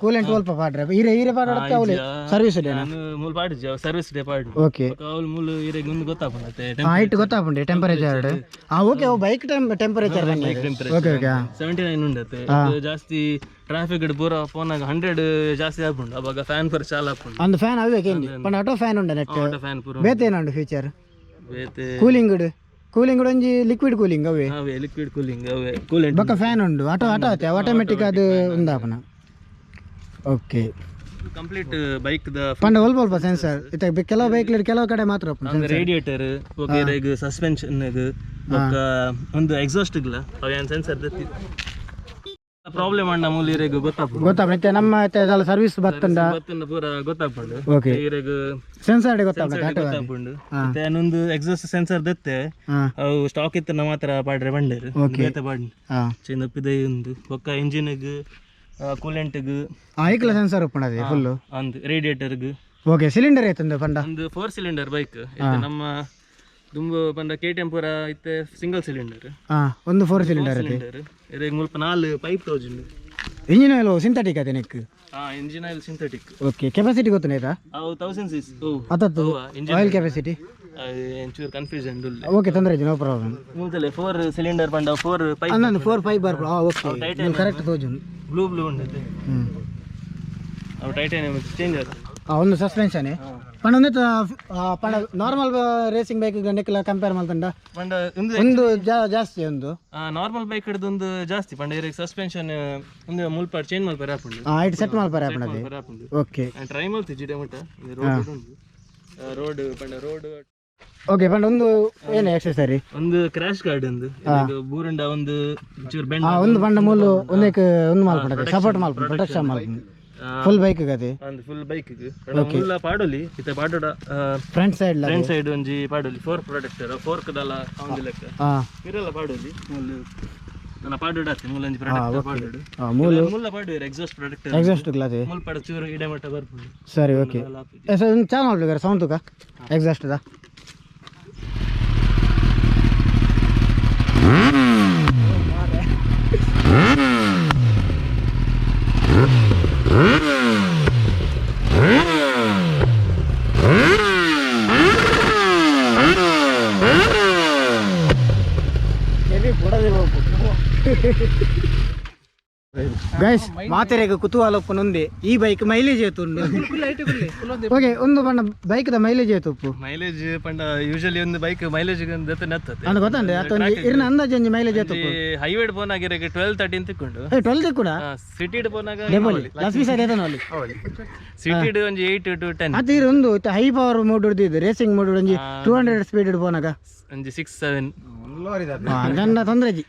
ಕೂಲೆಂಟ್ ಸ್ವಲ್ಪ ಪಾಡ್ರೆ ಈರೆ ಪಾಡತ್ತೆ ಅವಳೆ ಸರ್ವಿಸ್ ಡೇ ನಾನು ಮೂಲ ಪಾಡಿಜಿ ಸರ್ವಿಸ್ ಡೇ ಪಾಡು ಓಕೆ ಅವಳು ಮೂಲ ಇರೆಗ್ ಮುಂದೆ ಗೊತ್ತಾಪುಂಡತೆ ಹೈಟ್ ಗೊತ್ತಾಪುಂಡೆ ಟೆಂಪರೇಚರ್ ಓಕೆ ಅವು ಬೈಕ್ ಟೆಂಪರೇಚರ್ ಓಕೆ ಓಕೆ 79 ಉಂಡತೆ ಜಾಸ್ತಿ ಟ್ರಾಫಿಕ್ ಪೂರ ಫೋನಾಗ 100 ಜಾಸ್ತಿ ಆಪುಂಡು ಅವಾಗ ಫ್ಯಾನ್ ಪರ್ ಚಾಲ ಆಪುಂಡು ಅಂದ್ ಫ್ಯಾನ್ ಅವೇ ಕೇಂದಿ ಪಂಡ ಆಟೋ ಫ್ಯಾನ್ ಉಂಡ ನೆಟ್ ಫ್ಯಾನ್ ಪೂರ ಬೇತೆ ಏನುಂಡು ಫೀಚರ್ ಬೇತೆ ಕೂಲಿಂಗ್ ಒಂಜಿ ಲಿಕ್ವಿಡ್ ಕೂಲಿಂಗ್ ಅವೇ ಲಿಕ್ವಿಡ್ ಕೂಲಿಂಗ್ ಅವೇ ಕೂಲೆಂಟ್ ಬಕ್ಕ ಫ್ಯಾನ್ ಉಂಡು ಆಟೋ ಆಟೋಮೆಟಿಕ್ ಅದು ಉಂದಾಪನ ಓಕೆ ಕಂಪ್ಲೀಟ್ ಬೈಕ್ ದ ಪಂಡ ಸ್ವಲ್ಪ ಸೆನ್ಸರ್ ಇತ ಕೆಲವು ಬೈಕ್ ಕೆಲವು ಕಡೆ ಮಾತ್ರ ರೇಡಿಯೇಟರ್ ಓಕೆ ಈಗ ಸಸ್ಪೆನ್ಷನ್ ಒಂದು ಎಕ್ಸಾಸ್ಟ್ ಇಲ್ಲ ಅವೇನು ಸೆನ್ಸರ್ ದತ್ತಿ ಪ್ರಾಬ್ಲಮ್ ಅಣ್ಣ ಮೂಲಿರೆಗ್ ಗೊತ್ತಾಗ್ಬಿಡುತ್ತೆ ನಮ್ಮ ಸರ್ವಿಸ್ ಬತ್ತಂಡ ಪೂರ ಗೊತ್ತಾಗ್ಪಂಡು ಓಕೆ ಇರೆಗ್ ಸೆನ್ಸರ್ ಗೊತ್ತಾಗ್ಪಂಡು ಮತ್ತೆ ಇನ್ನೊಂದು ಎಕ್ಸಾಸ್ಟ್ ಸೆನ್ಸರ್ ದತ್ತೆ ಅವು ಸ್ಟಾಕ್ ಇತ್ತು ಮಾತ್ರ ಪಾಡ್ರೆ ಬಂಡೇರು ಬೇತೆ ಪಾಡ್ ಚೇಂಜ್ ಅಪ್ಪಿದೆ ಒಂದು ಒಕ್ಕ ಇಂಜಿನ್ಗ್ ಕೂಲೆಂಟ್ಗ್ ಐಕ್ಲ ಸೆನ್ಸರ್ ಉಪ್ಪಣದೆ ಫುಲ್ ಅಂದ್ ರೇಡಿಯೇಟರ್ಗ್ ಓಕೆ ಸಿಲಿಂಡರ್ ಐತಂದ ಪಂಡ ಒಂದು 4 ಸಿಲಿಂಡರ್ ಬೈಕ್ ನಮ್ಮ ದುಂಬು ಪಂಡ KTM ಪೂರ ಇತ್ತೆ ಸಿಂಗಲ್ ಸಿಲಿಂಡರ್ ಒಂದು 4 ಸಿಲಿಂಡರ್ ಇರೆಗ್ ಮುಲ್ಪ 4 ಪೈಪ್ ತೋಜುಂಡು ಇಂಜಿನ್ ಆಯಿಲ್ ಸಿಂಥೆಟಿಕ್ ಅದೇ neck engine oil synthetic okay capacity ಗೊತ್ತುಂಟಾ ಇದಾ ಅವು 1000 cc ಅದತ್ತು ಆಯಿಲ್ ಕೆಪಾಸಿಟಿ ಎಂಚೂರು ಕನ್ಫ್ಯೂಷನ್ ಇಲ್ಲ ಓಕೆ ತೊಂದರೆ ಇಲ್ಲ ನೋ ಪ್ರಾಬ್ಲಮ್ ಮೂಲದಲ್ಲಿ 4 ಸಿಲಿಂಡರ್ ಪಂಡ 4 ಪೈಪ್ ಅನ್ನೊಂದು 4 ಪೈಪ್ ಬರ್ಪ ಓಕೆ ಕರೆಕ್ಟ್ ತೋಜುಂಡು ಬ್ಲೂ ಉಂಡತೆ ಅವು ಟೈಟಾನಿಯಂ ಚೇಂಜ್ ಆದ ಒಂದು ಸಸ್ಪೆನ್ಷನ್ ಪಂಡ ಪಂಡ ನಾರ್ಮಲ್ ರೇಸಿಂಗ್ ಬೈಕ್ ನೆಕ್ಲ ಕಂಪೇರ್ ಮಾಡ್ತಂಡ ಪಂಡ ಒಂದು ಜಾಸ್ತಿ ಒಂದು ನಾರ್ಮಲ್ ಬೈಕ್ ಹಿಡಿದು ಜಾಸ್ತಿ ಪಂಡ ಇರೆಗ್ ಸಸ್ಪೆನ್ಷನ್ ಒಂದು ಮುಲ್ಪ ಚೇಂಜ್ ಮಾಡ್ಪಾರ ಆಪುಂಡು ಹೈಟ್ ಸೆಟ್ ಮಾಡ್ಪಾರ ಆಪುಂಡು ಓಕೆ ಟ್ರೈ ಮಾಡ್ತಿ ಜಿಡೆ ಮಟ್ಟ ರೋಡ್ ಪಂಡ ರೋಡ್ ಓಕೆ ಪಂಡ ಒಂದು ಏನು ಎಕ್ಸೆಸರಿ ಒಂದು ಕ್ರಾಶ್ ಗಾರ್ಡ್ ಒಂದು ಬೂರಂಡ ಒಂದು ಚೂರು ಬೆಂಡ್ ಒಂದು ಪಂಡ ಮೂಲು ಒಂದಕ್ಕೆ ಒಂದು ಮಾಡ್ಬಿಡದೆ ಸಪೋರ್ಟ್ ಮಾಡ್ಬಿಡು ಪ್ರೊಟೆಕ್ಷನ್ ಮಾಡ್ಬಿಡು ಫುಲ್ ಬೈಕ್ ಗದೆ ಒಂದು ಫುಲ್ ಬೈಕ್ ಮುಲ್ಲ ಪಾಡೋಲಿ ಇತ್ತೆ ಪಾಡೋಡ ಫ್ರಂಟ್ ಸೈಡ್ ಒಂಜಿ ಪಾಡೋಲಿ 4 ಪ್ರೊಟೆಕ್ಟರ್ 4 ಕದಲ ಅವೊಂದು ಲೆಕ್ಕ ಇರಲ್ಲ ಪಾಡೋಲಿ ಮುಲ್ಲ ನನ್ನ ಪಾಡೋಡ ಆತಿ ಮುಲ್ಲಂಜಿ ಪ್ರೊಟೆಕ್ಟರ್ ಪಾಡೋಡು ಮುಲ್ಲ ಪಾಡೋರು ಎಕ್ಸಾಸ್ಟ್ ಗ್ಲಾದೆ ಮುಲ್ಲ ಪಾಡ ಚೂರು ಇಡೆ ಮಟ್ಟ ಬರ್ಬೋದು ಸರಿ ಓಕೆ ಚಾನ್ ಮಾಡ್ಬೇಕಾರೆ ಸೌಂಡ್ ತುಕ ಎಕ್ಸಾಸ್ಟ್ ದ ಗೈಸ್ ಮಾತೆರೆಗೆ ಕುತೂಹಲ ಒಪ್ಪುನುಂದೆ ಈ ಬೈಕ್ ಮೈಲೇಜ್ ಏತುಂಡು ಓಕೆ ಒಂದು ಬಣ್ಣ ಬೈಕ್ ದ ಮೈಲೇಜ್ ಏತು ಉಪ್ಪು ಮೈಲೇಜ್ ಪಂಡ ಯೂಶಲಿ ಒಂದು ಬೈಕ್ ಮೈಲೇಜ್ ನತ್ತತೆ ನನಗೆ ಗೊತ್ತಂಡೆ ಅಥವಾ ಇರ್ನ ಅಂದಾಜು ಒಂಜಿ ಮೈಲೇಜ್ ಏತು ಹೈವೇ ಫೋನ್ ಆಗಿರಕ್ಕೆ 12-13 ತಿಕ್ಕೊಂಡು 12 ಕೂಡ ಸಿಟಿ ಫೋನಾಗ ಲಕ್ಷ್ಮಿ ಸರ್ ಏತನ ಅಲ್ಲಿ ಸಿಟಿ ಒಂಜಿ 8 to 10 ಅದು ಇರು ಒಂದು ಹೈ ಪವರ್ ಮೋಡ್ ಹಿಡಿದಿದ್ದು ರೇಸಿಂಗ್ ಮೋಡ್ ಒಂಜಿ 200 ಸ್ಪೀಡ್ ಫೋನಾಗ ಒಂಜಿ 6-7 ಗಂಡ ತೊಂದ್ರೆಜಿ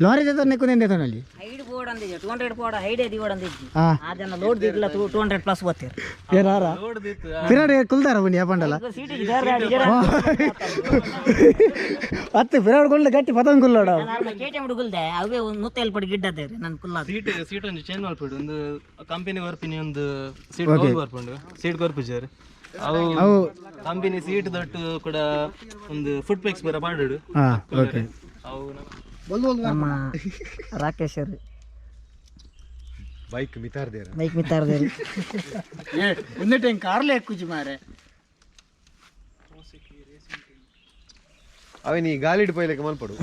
ಲಾರಿ ಜೊತೆ ನೆಕ್ಕೊಂದೇತನಲ್ಲಿ ಹೈಡ್ ಬೋರ್ಡ್ ಅಂದಿದ್ದೆ 200 ಬೋರ್ಡ್ ಹೈಡ್ ಎದಿ ಬೋರ್ಡ್ ಅಂದಿದ್ದೆ ಅದನ್ನ ಲೋಡ್ ದಿಕ್ಲ 200 ಪ್ಲಸ್ ಬತ್ತೀರ ಏನಾರ ಪಿರಾಡಿ ಕುಲ್ದಾರ ಬನ್ನಿ ಯಾಪಂಡಲ್ಲ ಸೀಟಿಗೆ ಗಾಡಿ ಮತ್ತೆ ಪಿರಾಡ್ ಕುಲ್ದ ಗಟ್ಟಿ ಪತಂಗ್ ಕುಲ್ಲೋಡ KTM ಹುಡುಗಲ್ದೆ ಅವೇ ಮುತ್ತೆಲ್ ಪಡಿ ಗಿಡ್ಡದೆ ನನ್ನ ಕುಲ್ಲ ಸೀಟ್ ಒಂದು ಚೇಂಜ್ ಮಾಡ್ಬಿಡು ಒಂದು ಕಂಪನಿ ವರ್ಪಿನಿ ಒಂದು ಸೀಟ್ ಬರ್ಪುಂಡು ಸೀಟ್ ಕೊರ್ಪಿಜರ್ ಅವು ಕಂಪನಿ ಸೀಟ್ ದಟ್ಟು ಕೂಡ ಒಂದು ಫುಟ್ ಪೆಕ್ಸ್ ಬರ ಪಾಡು ಓಕೆ ಅವು ನಮ್ಮ ರಾಕೇಶ್ ಅವರು ಬೈಕ್ ಮಿತಾರ್ದೇರ ಬೈಕ್ ಮಿತ್ತಾರ್ದೇರಿ ಒಂದೇ ಟೈಮ್ ಕಾರ್ಲೆ ಕುಜಿ ಮಾರೆ ಅವನಿ ಗಾಲಿಡ್ ಪೈಲಕ್ಕೆ ಮಲ್ಪಡು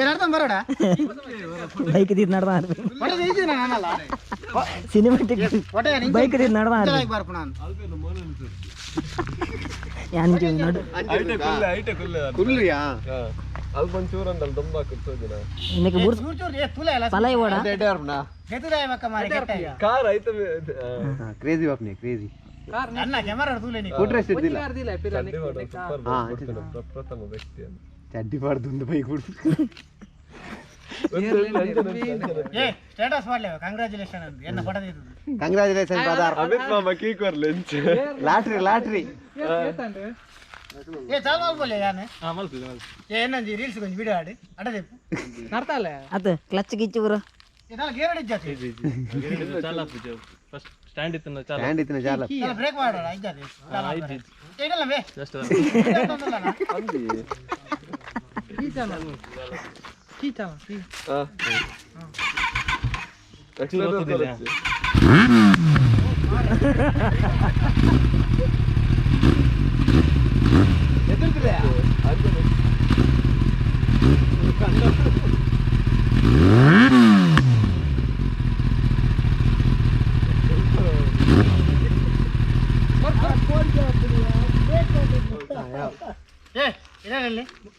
ಏನರ್ಥ ಬರೋಡ ಬೈಕ್ ದಿದ್ ನಡ್ದ ಸಿನಿಮಾಟಿಕ್ ಬೈಕ್ ದಿದ್ ನಡ್ದ ಕುಲ್ರಿಯಾ ಅಲ್ಪೊಂಚೂರು ಅಂದಲ್ಲ ತುಂಬ ಕುತ್ತೋದಿನ ಪಲೈ ಓಡ ಕಾರ್ ಆಯ್ತು ಕ್ರೇಜಿ ಬಾಪ್ನಿ ಕ್ರೇಜಿ ಪ್ರಥಮ ವ್ಯಕ್ತಿ ಚಡ್ಡಿ ಬಾರ್ದು ಒಂದು ಬೈಕ್ ಬಿಡ್ತು ಕಂಗ್ರಾಚುಲೇಷನ್ ಬ್ರದರ್ ಅಮಿತ್ ಮಾಮ ಕೀಕರ್ ಲಂಚ್ ಲಾಟ್ರಿ ಲಾಟ್ರಿ ರೀಲ್ಸ್ ಕೊಂಚ ವಿಡಿಯೋ ಆಡಿ ಅಡದೆ ಅದು ಕ್ಲಚ್ ಗಿಚ್ಚು ಬ್ರೋ ಸ್ಟ್ಯಾಂಡ್ ಇತ್ತು ಸ್ಟ್ಯಾಂಡ್ ಇತ್ತಿನ ಚಾಲ ಬ್ರೇಕ್ ಮಾಡೋಣ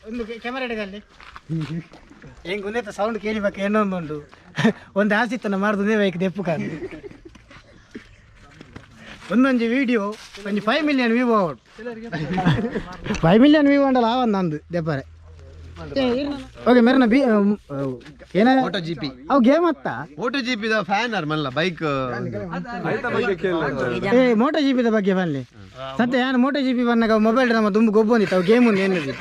ಒಂದು ಕ್ಯಾಮರಾ ಹಿಡಿದಲ್ಲಿ ಹೆಂಗ್ ಒಂದೇ ಸೌಂಡ್ ಕೇಳಿಬೇಕು ಏನೊಂದುಂಟು ಒಂದು ಆಸಿತ್ತನ ಮಾಡ್ದು ಬೈಕ್ ದೆಪ್ಪು ಕಾದು ಒಂದೊಂದು ವಿಡಿಯೋ ಒಂದು 5 ಮಿಲಿಯನ್ ವ್ಯೂ ಔಟ್ 5 ಮಿಲಿಯನ್ ವ್ಯೂ ಉಂಟಲ್ಲ ಆ ಒಂದು ನಂದು ದೆಪ್ಪರೆ ಓಕೆ ಮೇರೆ ಬಿ ಏನ ಮೋಟೋ ಜಿಪಿ ಅವು ಗೇಮ್ ಅತ್ತ ಮೋಟೋ ಜಿಪಿ ದ ಫ್ಯಾನ್ ಆರ್ ಮಲ್ಲ ಬೈಕ್ ಏ ಮೋಟೋ ಜಿಪಿ ದ ಬಗ್ಗೆ ಬನ್ನಿ ಸತ್ಯ ಏನು ಮೋಟೋ ಜಿಪಿ ಬಂದಾಗ ಮೊಬೈಲ್ ನಮ್ಮ ತುಂಬ ಗೊಬ್ಬೊಂದಿತ್ತು ಅವು ಗೇಮ್ ಒಂದು ಏನಿದೆ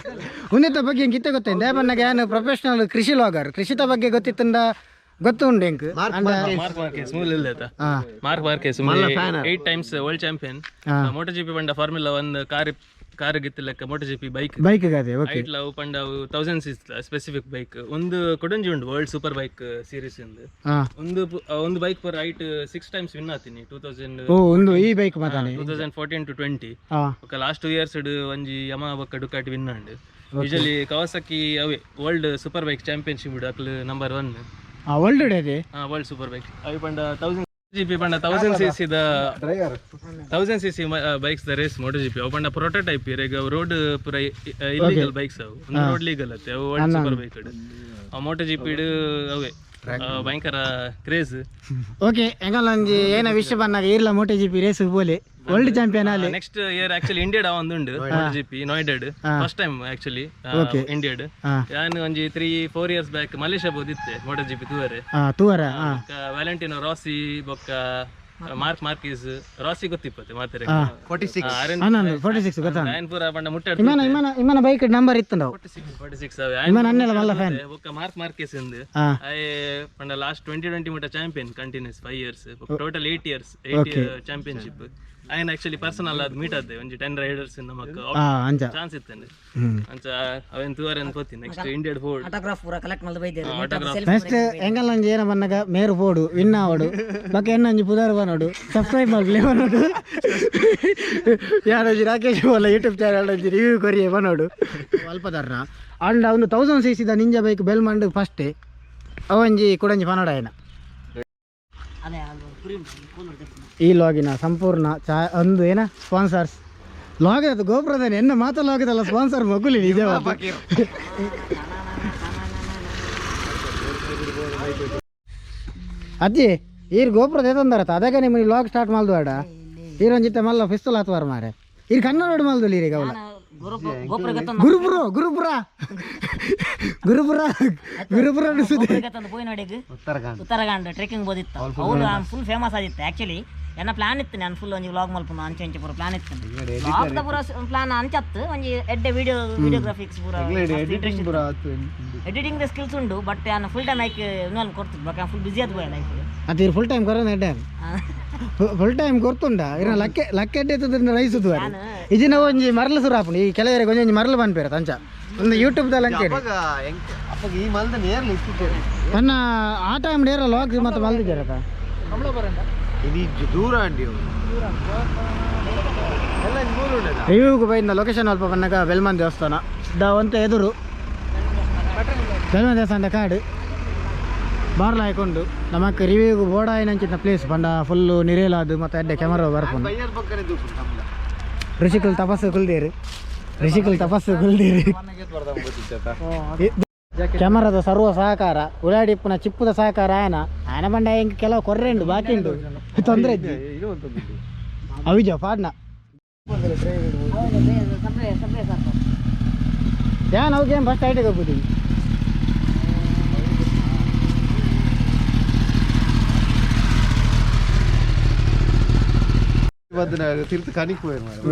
ಉನ್ನಿತ ಬಗ್ಗೆ ಹಿಂಗೆ ಕಿತ್ತ ಗೊತ್ತೈತೆ ಬಂದಾಗ ಏನು ಪ್ರೊಫೆಷನಲ್ ಕೃಷಿ ಲಾಗರ್ ಕೃಷಿತ ಬಗ್ಗೆ ಗೊತ್ತಿತ್ತಂದ ಗೊತ್ತು ಉಂಟು ಹೆಂಗ್ Marc Marquez 8 times world champion MotoGP ಬಂಡ ಫಾರ್ಮುಲಾ 1 ಕಾರ್ ಗಿತ್ತಲೆಕ್ಕ ಮೋಟೋ ಜಿಪಿ ಬೈಕ್ ಗಾದೆ ಓಕೆ ಐಟ್ಲ ಅವು ಪಂಡ 1000 ಸ್ಪೆಸಿಫಿಕ್ ಬೈಕ್ ಒಂದು ಕೊಡಂಜಿ ಉಂಟು ವರ್ಲ್ಡ್ ಸೂಪರ್ ಬೈಕ್ ಸೀರೀಸ್ ಇಂದು ಒಂದು ಬೈಕ್ ಪರ್ ಐಟ್ 6 times ವಿನ್ ಆತೀನಿ 2000 ಓ ಒಂದು ಈ ಬೈಕ್ ಮಾತಾನೆ 2014 to 20 ಓಕೆ ಲಾಸ್ಟ್ 2 years ಒಂಜಿ ಯಮಾ ಬಕ್ಕ Ducati win and usually Kawasaki ಅವೇ world super bike championship ಅಕ್ಲ number 1 world ಇದೆ ವರ್ಲ್ಡ್ ಸೂಪರ್ ಬೈಕ್ ಅವು ಪಂಡ 1000 ಜಿಪಿ ಪಂಡ 1000cc ದ 1000cc ಬೈಕ್ಸ್ ದ ರೇಸ್ ಮೋಟೋ ಜಿಪಿ ಅವು ಪಂಡ ಪ್ರೊಟೋಟೈಪ್ ಈಗ ರೋಡ್ ಪೂರ ಇಲ್ಲಿಗಲ್ ಬೈಕ್ಸ್ ಅವು ಒಂದು ರೋಡ್ ಲೀಗಲ್ ಅತ್ತೆ ಅವು ವರ್ಲ್ಡ್ ಸೂಪರ್ ಬೈಕ್ ಆ ಮೋಟೋ ಜಿಪಿ ಅವೇ ಭಯಂಕರ ಕ್ರೇಜ್ ಓಕೆ ಎಂಗಲ್ಲ ಒಂಜಿ ಏನ ವಿಷಯ ಬಂದಾಗ ಇರ್ಲ ಮೋಟೋ ಜಿಪಿ ರೇಸ್ ಬೋಲೆ ವರ್ಲ್ಡ್ ಚಾಂಪಿಯನ್ ಅಲ್ಲಿ ನೆಕ್ಸ್ಟ್ ಇಯರ್ ಆಕ್ಚುಲಿ ಇಂಡಿಯಾಡ್ ಒಂದುಂಡು ಮೋಟೋ ಜಿಪಿ ನೋಯ್ಡಾಡ್ ಫಸ್ಟ್ ಟೈಮ್ ಆಕ್ಚುಲಿ ಇಂಡಿಯಾಡ್ ನಾನು ಒಂಜಿ 3-4 years ಬ್ಯಾಕ್ ಮಲೇಷ್ಯಾ ಬೋದಿತ್ತೆ ಮೋಟೋ ಜಿಪಿ ತೂವರೆ ವ್ಯಾಲೆಂಟಿನೋ ರಾಸಿ ಬೊಕ್ಕ ಮಾರ್ಕ್ ಮಾರ್ಕಿಸ್ ರಾಸಿ ಗೊತ್ತಿಪ್ಪತ್ತೆ ಮಾತಾರೆ 46 ಗೊತ್ತಾ ನಾನು ಪೂರ ಬಂಡ ಮುಟ್ಟಾಡ್ ಇಮ್ಮನ ಬೈಕ್ ನಂಬರ್ ಇತ್ತು ನಾವು 46 ಇಮ್ಮನ ಅನ್ನೆಲ್ಲ ಮಲ್ಲ ಫ್ಯಾನ್ ಬೊಕ್ಕ ಮಾರ್ಕ್ ಮಾರ್ಕಿಸ್ ಇಂದು ಐ ಬಂಡ ಲಾಸ್ಟ್ 2020 ಮಟ champion continuous 5 years total 8 years championship ఆయన ಆಕ್ಚುಲಿ ಪರ್ಸನಲ್ ಅದು ಮೀಟ್ ಆದ್ದೆ ಒಂಜಿ 10 ರೈಡರ್ಸ್ ನಮಕ್ ಚಾನ್ಸ್ ಇತ್ತಂದೆ ಅಂಚ ಅವೆನ್ ತೂವರೆ ಅನ್ಕೋತೀನಿ ನೆಕ್ಸ್ಟ್ ಇಂಡಿಯಾ ಫೋರ್ಡ್ ಆಟೋಗ್ರಾಫ್ ಪೂರ ಕಲೆಕ್ಟ್ ಮಲ್ದ ಬೈದೆ ನೆಕ್ಸ್ಟ್ ಎಂಗಲ್ ನಂಜಿ ಏನ ಬನ್ನಗ ಮೇರು ಫೋರ್ಡ್ ವಿನ್ ಆವಡು ಬಕ ಎನ್ನಂಜಿ ಪುದಾರ ಬನೋಡು ಸಬ್ಸ್ಕ್ರೈಬ್ ಮಾಡ್ಲಿ ಬನೋಡು ಯಾರಜಿ ರಾಕೇಶ್ ಬೋಲ ಯೂಟ್ಯೂಬ್ ಚಾನಲ್ ಅಂಜಿ ರಿವ್ಯೂ ಕೊರಿಯೆ ಬನೋಡು ಅಲ್ಪದಾರ್ನ ಅಂಡ್ ಅವನು 1000cc ದ ನಿಂಜಾ ಬೈಕ್ ಬೆಲ್ಮಂಡ್ ಫಸ್ಟ್ ಅವಂಜಿ ಕುಡಂಜಿ ಪನೋಡ ಏನ ಈ ಲಾಗಿನ ಸಂಪೂರ್ಣ ಒಂದು ಏನ ಸ್ಪಾನ್ಸರ್ಸ್ ಲಾಗ್ ಅದು ಗೋಪುರದೇನೆ ಎನ್ನ ಮಾತಲ್ಲ ಹೋಗಿದಲ್ಲ ಸ್ಪಾನ್ಸರ್ ಮಗುಲಿ ನಿಜ ಅಜ್ಜಿ ಈರ್ ಗೋಪುರದ ಏತಂದಾರತ್ತ ಅದಕ್ಕೆ ನಿಮಗೆ ಲಾಗ್ ಸ್ಟಾರ್ಟ್ ಮಾಡ್ದು ಬೇಡ ಈರೊಂಜಿತ್ತೆ ಮಲ್ಲ ಪಿಸ್ತೂಲ್ ಹತ್ವಾರ ಮಾರೆ ಈರ್ ಕನ್ನಡ ಮಾಡ್ದು ಈಗ ಅವಳ ಗುರುಪುರ ಗುರುಪುರ ಗುರುಪುರ ಗುರುಪುರ ಉತ್ತರಾಖಂಡ್ ಟ್ರೆಕ್ಕಿಂಗ್ ಬೋದಿತ್ತು ಅವ್ರು ಫುಲ್ ಫೇಮಸ್ ಆಗಿತ್ತು ಆಕ್ಚುಲಿ ಎನ್ನ ಪ್ಲಾನ್ ಇತ್ತು ನಾನು ಫುಲ್ ಒಂಜಿ ವ್ಲಾಗ್ ಮಲ್ಪುನ ಅಂಚೆ ಅಂಚೆ ಪೂರ ಪ್ಲಾನ್ ಇತ್ತು ವ್ಲಾಗ್ದ ಪೂರ ಪ್ಲಾನ್ ಅಂಚತ್ತು ಒಂಜಿ ಎಡ್ಡೆ ವಿಡಿಯೋಗ್ರಾಫಿಕ್ಸ್ ಪೂರ ಎಡಿಟಿಂಗ್ ದ ಸ್ಕಿಲ್ಸ್ ಉಂಡು ಬಟ್ ನಾನು ಫುಲ್ ಟೈಮ್ ಐಕ್ ಇನ್ನೊಂದು ಕೊಡ್ತಿದ್ದು ಬಟ್ ಫುಲ್ ಬಿಸಿ ಆದ್ ಲೈಫ್ ಅದು ಫುಲ್ ಟೈಮ್ ಕೊರೋನ ಎಡ್ಡೆ ಫುಲ್ ಟೈಮ್ ಕೊರ್ತುಂಡ ಇರ ಲಕ್ಕೆ ಎಡ್ಡೆತ್ತದ್ರಿಂದ ರೈಸುದು ಇಜಿನ ಒಂಜಿ ಮರಳು ಸುರ ಹಾಪುಂಡು ಈ ಕೆಲವರಿಗೆ ಒಂಜಿ ಮರಳು ಬಂದ್ಪೇರ ಅಂಚ ಒಂದು ಯೂಟ್ಯೂಬ್ದಲ್ಲಿ ಅಂಚೆ ಈ ಮಲ್ದ ನೇರ್ಲಿ ಇಟ್ಟಿದ್ದೇನೆ ನನ್ನ ಆ ಟೈಮ್ ನೇರ ಲಾಗ್ ಮತ್ತೆ ಮಲ್ದಿದ್ದಾರತ ಇದು ದೂರ ಅಂಡಿ ರಿವ್ಯೂಗೆ ಬೈದ ಲೊಕೇಶನ್ ಅಲ್ಪ ಬಂದಾಗ ಬೆಲ್ಮನ್ ದೇವಸ್ಥಾನ ಅಂತ ಎದುರು ಬೆಲ್ಮನ್ ದೇವಸ್ಥಾನದ ಕಾಡು ಬಾರ್ಲ ಹಾಕೊಂಡು ನಮಕ್ ರಿವ್ಯೂಗೆ ಬೋಡಾಯಿನಂಚಿನ ಪ್ಲೇಸ್ ಬಂಡ ಫುಲ್ಲು ನಿರೇಲಾದು ಮತ್ತು ಎಡ್ಡೆ ಕ್ಯಾಮರಾ ಬರ್ಕೊಂಡು ಋಷಿಕಲ್ ತಪಸ್ಸು ಕುಲ್ದೇರು ಋಷಿಕಲ್ ತಪಸ್ಸು ಕುಲ್ದೇರು ಕ್ಯಾಮರಾದ ಸರ್ವ ಸಹಕಾರ ಉಳಾಡಿಪ್ಪನ ಚಿಪ್ಪುದ ಸಹಕಾರ ಆಯನ ಬಂಡ ಹೆಂಗೆ ಕೆಲವು ಕೊರ್ರೆ ಉಂಡು ಬಾಕಿ ಉಂಟು ತೊಂದರೆ ಇದ್ದಿ ಅವಿಜ ಪಾಡ್ನ ಯಾ ನಾವು ಗೇಮ್ ಫಸ್ಟ್ ಐಟಿಗೆ ಹೋಗ್ಬಿದ್ದೀವಿ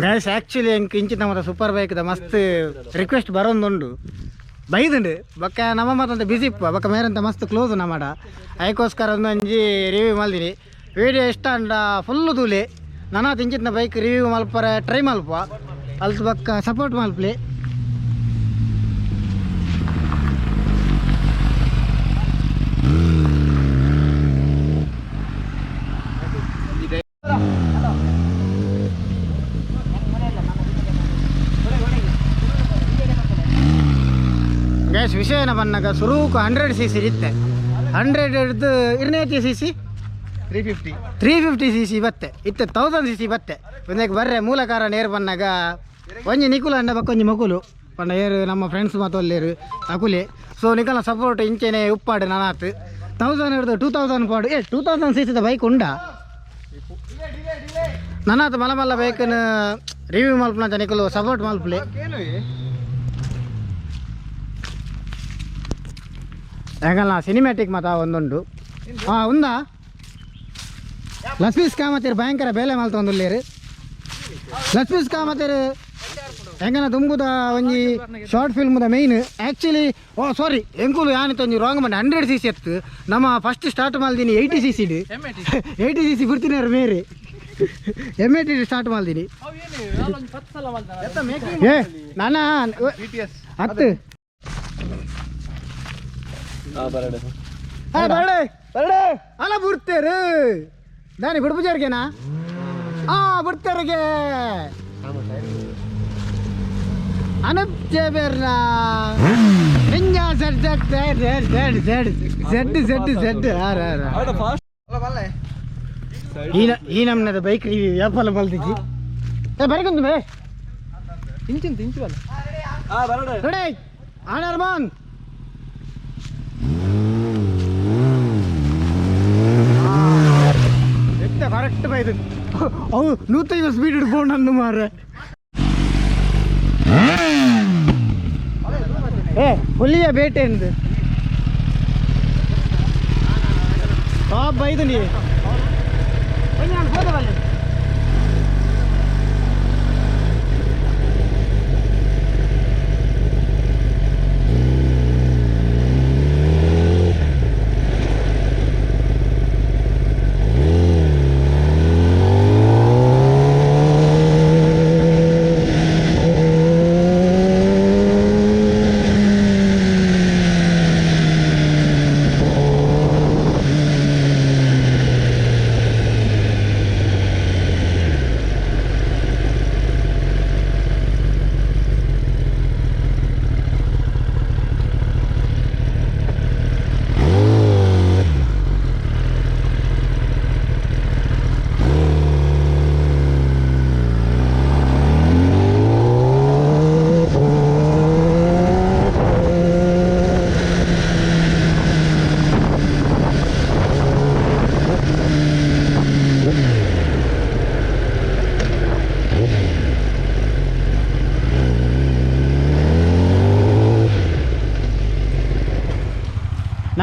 ಗೈಸ್ ಆ್ಯಕ್ಚುಲಿ ಹೆಂಗೆ ಇಂಚಿನ ನಮ್ಮ ಸೂಪರ್ ಬೈಕ್ದ ಮಸ್ತ್ ರಿಕ್ವೆಸ್ಟ್ ಬರೋಂದುಂಡು ಬೈದುಂಡು ಬಕ್ಕ ನಮ್ಮ ಮತ್ತಂತ ಬಿಸಿ ಇಪ್ಪ ಬಕ್ಕ ಮೇರಂತ ಮಸ್ತ್ ಕ್ಲೋಸ್ ನಮ್ಮಡ ಅದಕ್ಕೋಸ್ಕರ ಒಂದು ಅಂಜಿ ರಿವ್ಯೂ ಮಲ್ದಿನಿ ವಿಡಿಯೋ ಇಷ್ಟ ಅಂಡ ಫುಲ್ಲು ತೂಲೆ ನನ್ನ ತಿಂಚಿನ ಬೈಕ್ ರಿವ್ಯೂ ಮಲ್ಪರ ಟ್ರೈ ಮಲ್ಪ ಅಲ್ತು ಬಕ್ಕ ಸಪೋರ್ಟ್ ಮಲ್ಪ್ಲಿ ಗೈಸ್ ವಿಷಯ ಏನ ಬಂದಾಗ ಸುರೂಕು 100cc ಇರುತ್ತೆ 100 ಹಿಡಿದು 280cc 350cc ಬತ್ತೆ ಇತ್ತೆ 1000cc ಬತ್ತೆ ಒಂದಕ್ಕೆ ಬರ್ರೆ ಮೂಲ ಕಾರಣ ಏರು ಬಂದಾಗ ಒಂಜಿ ನಿಕುಲ ಅಂಡ ಬಕ್ಕ ಒಂಜಿ ಮಗುಲು ಪಂಡ ಏರು ನಮ್ಮ ಫ್ರೆಂಡ್ಸ್ ಮತ್ತು ಅಲ್ಲೇರು ಅಕುಲೆ ಸೊ ನಿಕಲ ಸಪೋರ್ಟ್ ಇಂಚೆನೆ ಉಪ್ಪಾಡು ನಾನಾತು 1000 ಹಿಡಿದು 2000 ಪಾಡು 2000cc ಬೈಕ್ ಉಂಡ ನಾನಾತು ಮಲ ಮಲ್ಲ ಬೈಕನ್ನು ರಿವ್ಯೂ ಮಲ್ಪನ ಅಂತ ನಿಕಲು ಸಪೋರ್ಟ್ ಮಲ್ಪಲೆ ಹೆಂಗಲ್ಲ ಸಿನಿಮ್ಯಾಟಿಕ್ ಮಾತಾ ಒಂದುಂಡು ఉందా ಲಸ್ಪೀಸ್ ಕಾಮತೀರು ಭಯಂಕರ ಬೇಲೆ ಮಾಲ್ತ ಒಂದುಲ್ಲೇರು ಲಸ್ಪೀಸ್ ಕಾಮತೀರು ಹೆಂಗನ ದುಂಬುದ ಒಂಜಿ ಶಾರ್ಟ್ ಫಿಲ್ಮ್ದ ಮೇಯ್ನ್ ಆ್ಯಕ್ಚುಲಿ ಸಾರಿ ಎಂಕುಲು ಯಾನಿತ್ತು ಒಂಜಿ ರಾಂಗ್ ಮಾಡಿ 100cc ಎತ್ತು ನಮ್ಮ ಫಸ್ಟ್ ಸ್ಟಾರ್ಟ್ ಮಾಡ್ದೀನಿ 80cc 80cc ಬಿಡ್ತೀನಿ ಮೇರೆ M80 ಸ್ಟಾರ್ಟ್ ಮಾಡ್ದೀನಿ ನಾನ ಹತ್ತು ಅಲ್ಲ ಬಿಡ್ತೇರು ದಾನಿ ಬಿಡ್ಬುಜಾರ್ಗೆನಾ ಬಿಡ್ತಾರಿಗೆ ಅನಪ್ಚೇಬೇರ್ನ ನಿಂಜಾ ಸೆಡ್ ಈ ನಮ್ನದ ಬೈಕ್ ರಿವ್ಯೂ ವ್ಯಾಪಾರ ಮಲ್ತಿದ್ದಿ ಬರಕೊಂದು ಬೇ ತಿಂಚು ಅಲ್ಲ ಆನರ್ ಬಾಂಗ್ ಕರೆಕ್ಟ್ ಬೈದು ಅವು 150 ಸ್ಪೀಡ್ ಹಿಡ್ಕೊಂಡು ಅಂದು ಮಾರ್ರೆ ಹುಲಿಯ ಬೇಟೆ ಎಂದು ಬೈದು ನೀವು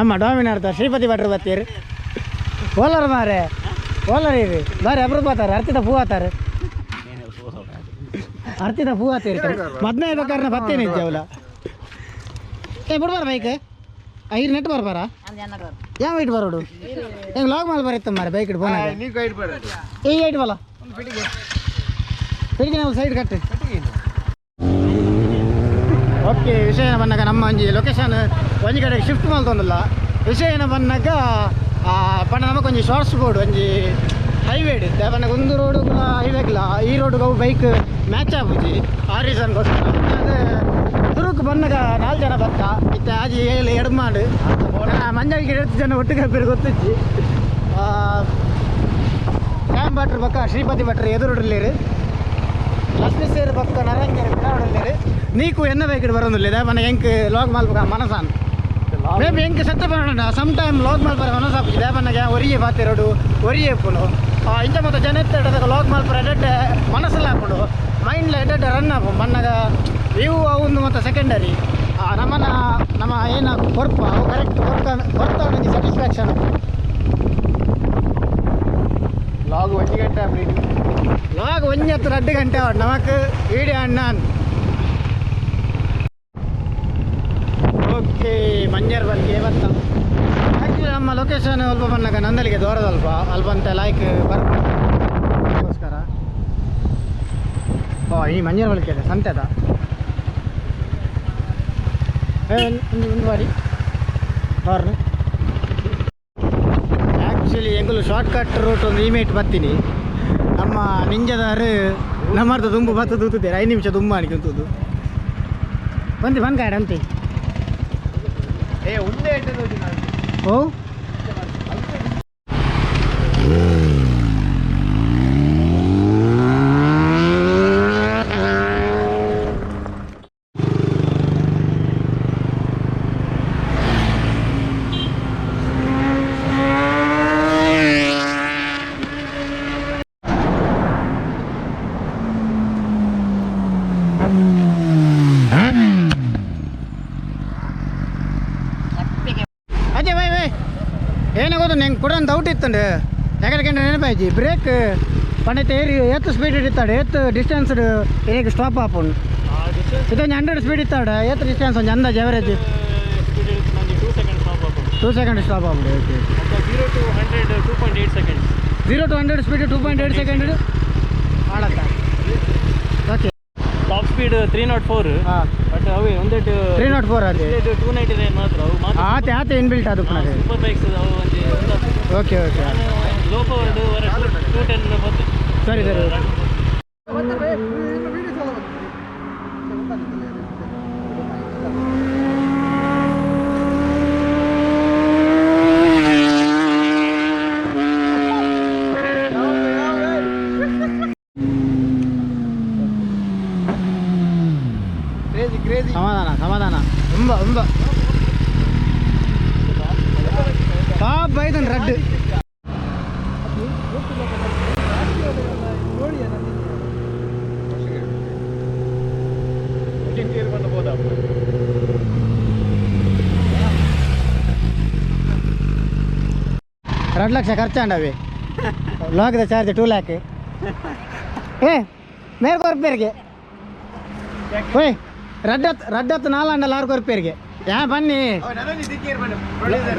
ನಮ್ಮ ಡಾಮಿನಾರ್ತ ಶ್ರೀಪತಿ ಭಟ್ರು ಬರ್ತೀರಿ ಓಲರ್ ಮಾರೆ ಓಲರ್ ಇರಿ ಬಾರಿ ಅಬ್ರು ಬಾತಾರೆ ಅರ್ತಿದ ಪೂ ಆತಾರೆ ಅರ್ತಿದ ಪೂ ಆತೀರಿ ಮೊದಲೇ ಬೇಕಾದ್ರೆ ಬತ್ತೇನೆ ಇದ್ದಾವಲ್ಲ ಏ ಬಿಡ್ಬಾರ ಬೈಕ್ ಐದು ನೆಟ್ ಬರ್ಬಾರ ಯಾವ ಇಟ್ಟು ಬರೋಡು ಹೆಂಗೆ ಲಾಗ್ ಮಾಡಿ ಬರುತ್ತೆ ಮಾರೆ ಬೈಕ್ ಇಟ್ಟು ಬೋನ ಈಗ ಇಟ್ಟು ಬಲ್ಲ ಬೆಳಿಗ್ಗೆ ನಾವು ಸೈಡ್ ಕಟ್ಟಿ ಓಕೆ ವಿಷಯ ಏನ ಬಂದಾಗ ನಮ್ಮ ಒಂಜಿ ಲೊಕೇಶನ್ ಒಂಜಿ ಕಡೆಗೆ ಶಿಫ್ಟ್ ಮಾಡ್ತೊಂದಿಲ್ಲ ವಿಷಯ ಏನ ಬಂದಾಗ ಪಂಡ ನಮಗೊಂಜಿ ಶಾರ್ಟ್ಸ್ ಬೋರ್ಡ್ ಒಂಜಿ ಹೈವೇ ಇಡುತ್ತೆ ಪಂಡಗ ಒಂದು ರೋಡು ಹೈವೇಗಿಲ್ಲ ಈ ರೋಡ್ಗೆ ಅವು ಬೈಕ್ ಮ್ಯಾಚ್ ಆಗುಜಿ ಆ ರೀಸನ್ಗೋಸ್ಕರ ಅದು ತುರುಕು ಬಂದಾಗ 4 ಜನ ಬತ್ತ ಇತ್ತೆ ಆಜಿ 7 ಎಡು ಮಾಡು ಮಂಜಾಗಿ 7 ಜನ ಒಟ್ಟಿಗೆ ಬೇರೆ ಗೊತ್ತಿಚ್ಚಿ ಶ್ಯಾಮ್ ಭಟ್ರು ಪಕ್ಕ ಶ್ರೀಪತಿ ಭಟ್ರು ಎದುರುಡ್ಲಿರು ಲಕ್ಷ್ಮೀ ಸೇರು ಪಕ್ಕ ನರಂಗೇರಿ ಬಿಡಾವಡಲ್ಲಿರು ನೀಕು ಎನ್ನ ಬೈಕ್ ಬರೋದಿಲ್ಲ ಮನೆ ಹೆಂಗೆ ಲಾಗ್ ಮಾಡ್ಬೇಕು ಮನಸ್ಸಾನ್ ಮೇಬಿ ಹೆಂಗೆ ಸತ್ತ ಬರೋಣ ಸಮ್ ಟೈಮ್ ಲಾಗ್ ಮಾಡ್ಬಾರ ಮನಸ್ಸಾಗ್ತದೆ ಮನೆಗೆ ಒರಿಯೇ ಬಾತಿರೋಡು ಒರಿಯೇ ಹಾಕೊಂಡು ಇಂಥ ಮತ್ತು ಜನ ಎತ್ತಿದಾಗ ಲಾಗ್ ಮಾಡ್ಬಾರ ಎಡ್ಡೆ ಮನಸ್ಸಲ್ಲಿ ಹಾಕೊಂಡು ಮೈಂಡ್ಲ ಎಡ್ಡೆ ರನ್ ಹಾಕು ಮಣ್ಣಾಗ ಇವು ಅವು ಮತ್ತು ಸೆಕೆಂಡರಿ ನಮ್ಮ ಏನು ಕೊರ್ಪ ಅವು ಕರೆಕ್ಟ್ ಕೊಡ್ತಾ ಸ್ಯಾಟಿಸ್ಫ್ಯಾಕ್ಷನ್ ಲಾಗ್ 1 ಗಂಟೆ ಲಾಗ್ 1 ಗಂಟೆ ನಮಕ್ ವೀಡಿಯೋ ಅಣ್ಣಾನ್ ಓಕೆ ಮಂಜರ್ ಬಗ್ಗೆ ಬರ್ತಾ ಆ್ಯಕ್ಚುಲಿ ನಮ್ಮ ಲೊಕೇಶನ್ ಅಲ್ಪ ಬಂದಾಗ ನಂದಲಿಗೆ ದೂರದಲ್ಪ ಅಲ್ಪ ಅಂತ ಲೈಕ್ ಬರ್ಕೋಸ್ಕರ ಈ ಮಂಜರ್ ಬಳಿಕೆ ಇದೆ ಸಂತೆದ ಒಂದು ಬಾರಿ ಅವ್ರನ್ನ ಆ್ಯಕ್ಚುಲಿ ಎಂಗಲು ಶಾರ್ಟ್ ಕಟ್ ರೂಟ್ ಒಂದು ಇಮೇಟ್ ಬರ್ತೀನಿ ನಮ್ಮ ನಿಂಜದಾರು ನಮ್ಮರ್ಧ ತುಂಬು ಬತ್ತು ತೂತಿದ್ದೀರ 5 ನಿಮಿಷ ತುಂಬ ಅನ್ಕೊಂತದ್ದು ಬಂದು ಕಾಡ ಅಂತೆ ಒಂದೇ ಓ ಅಜ್ಜಿ ಬೈ ಏನಾಗೋದು ನಂಗೆ ಕೂಡ ಡೌಟ್ ಇತ್ತಂಡು ಯಾಕಂದ್ರೆ ನೆನಪಾಯ್ಜಿ ಬ್ರೇಕ್ ಪಂಡೈತೆ ಏರಿ ಎತ್ತು ಸ್ಪೀಡ್ ಇಡ್ತಾಡೆ ಎತ್ತು ಡಿಸ್ಟೆನ್ಸ್ ಏರಿಗೆ ಸ್ಟಾಪ್ ಹಾಪುಂಡು ಇದೊಂದು 100 ಸ್ಪೀಡ್ ಇತ್ತಾಡೆ ಎತ್ತು ಡಿಸ್ಟೆನ್ಸ್ ಒಂದು ಅಂದಾಜು ಅವರೇಜ್ 2 ಸೆಕೆಂಡ್ ಸ್ಟಾಪ್ ಆಗ್ಬಿಡು ಓಕೆ 0 to 100 ಸ್ಪೀಡ್ 2.8 ಸೆಕೆಂಡ್ ಮಾಡತ್ತ ಓಕೆ ಟಾಪ್ ಸ್ಪೀಡ್ 304 ಹಾಂ ಬಟ್ ಅವೇ ಒಂದೇಟು 304 ಅದೇ 299 ಮಾತ್ರ ಅವು ಮಾತ್ರ ಆತೆ ಇನ್ಬಿಲ್ಟ್ ಅದು ಪುನಃ ಸೂಪರ್ ಬೈಕ್ಸ್ ಅವು ಒಂದು ಓಕೆ ಲೋ ಪವರ್ಡ್ 210 ಬಂತು ಸರಿ ಸಮಾಧಾನ ತುಂಬ ಟಾಪ್ ಬೈದನ್ ರೆಡ್ రెండు లక్ష ఖర్చండి అవి లోకి ಚಾರ್ಜ್ 2 lakh ಮೇರೆ ಕೊರ್ಪೇರಿಗೆ ಓಯ್ ರಡ್ಡತ್ತು 4 ಕೊರ್ಪೇರಿಗೆ ಯಾ ಬನ್ನಿ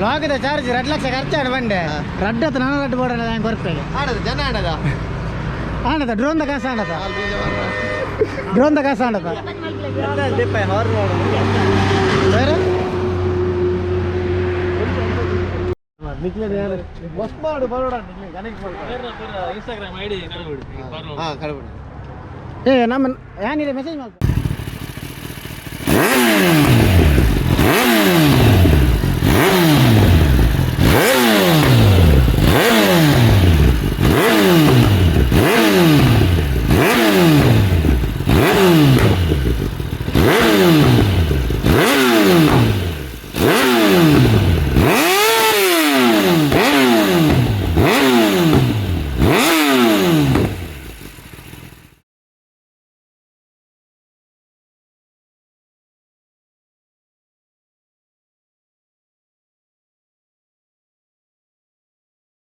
ಲೋಕದ ಚಾರ್ಜ್ 2 ಲಕ್ಷ ಖರ್ಚಾಡು ಬಂಡೆ ರಡ್ಡತ್ತು 4 ರಡ್ಡು ಬೋಡ ಕೊರ್ಪೇಗೆ ಜನ ಆಣದ ಡ್ರೋನ್ದ ಕಾಸು ಆಣದ ಬೇರೆ ಇನ್ಸ್ಟಾಗ್ರಾಮ್ ಐಡಿ ಏ ನಮ್ಮ ಏನಿದೆ ಮೆಸೇಜ್ ಮಾಡ್ತಾರೆ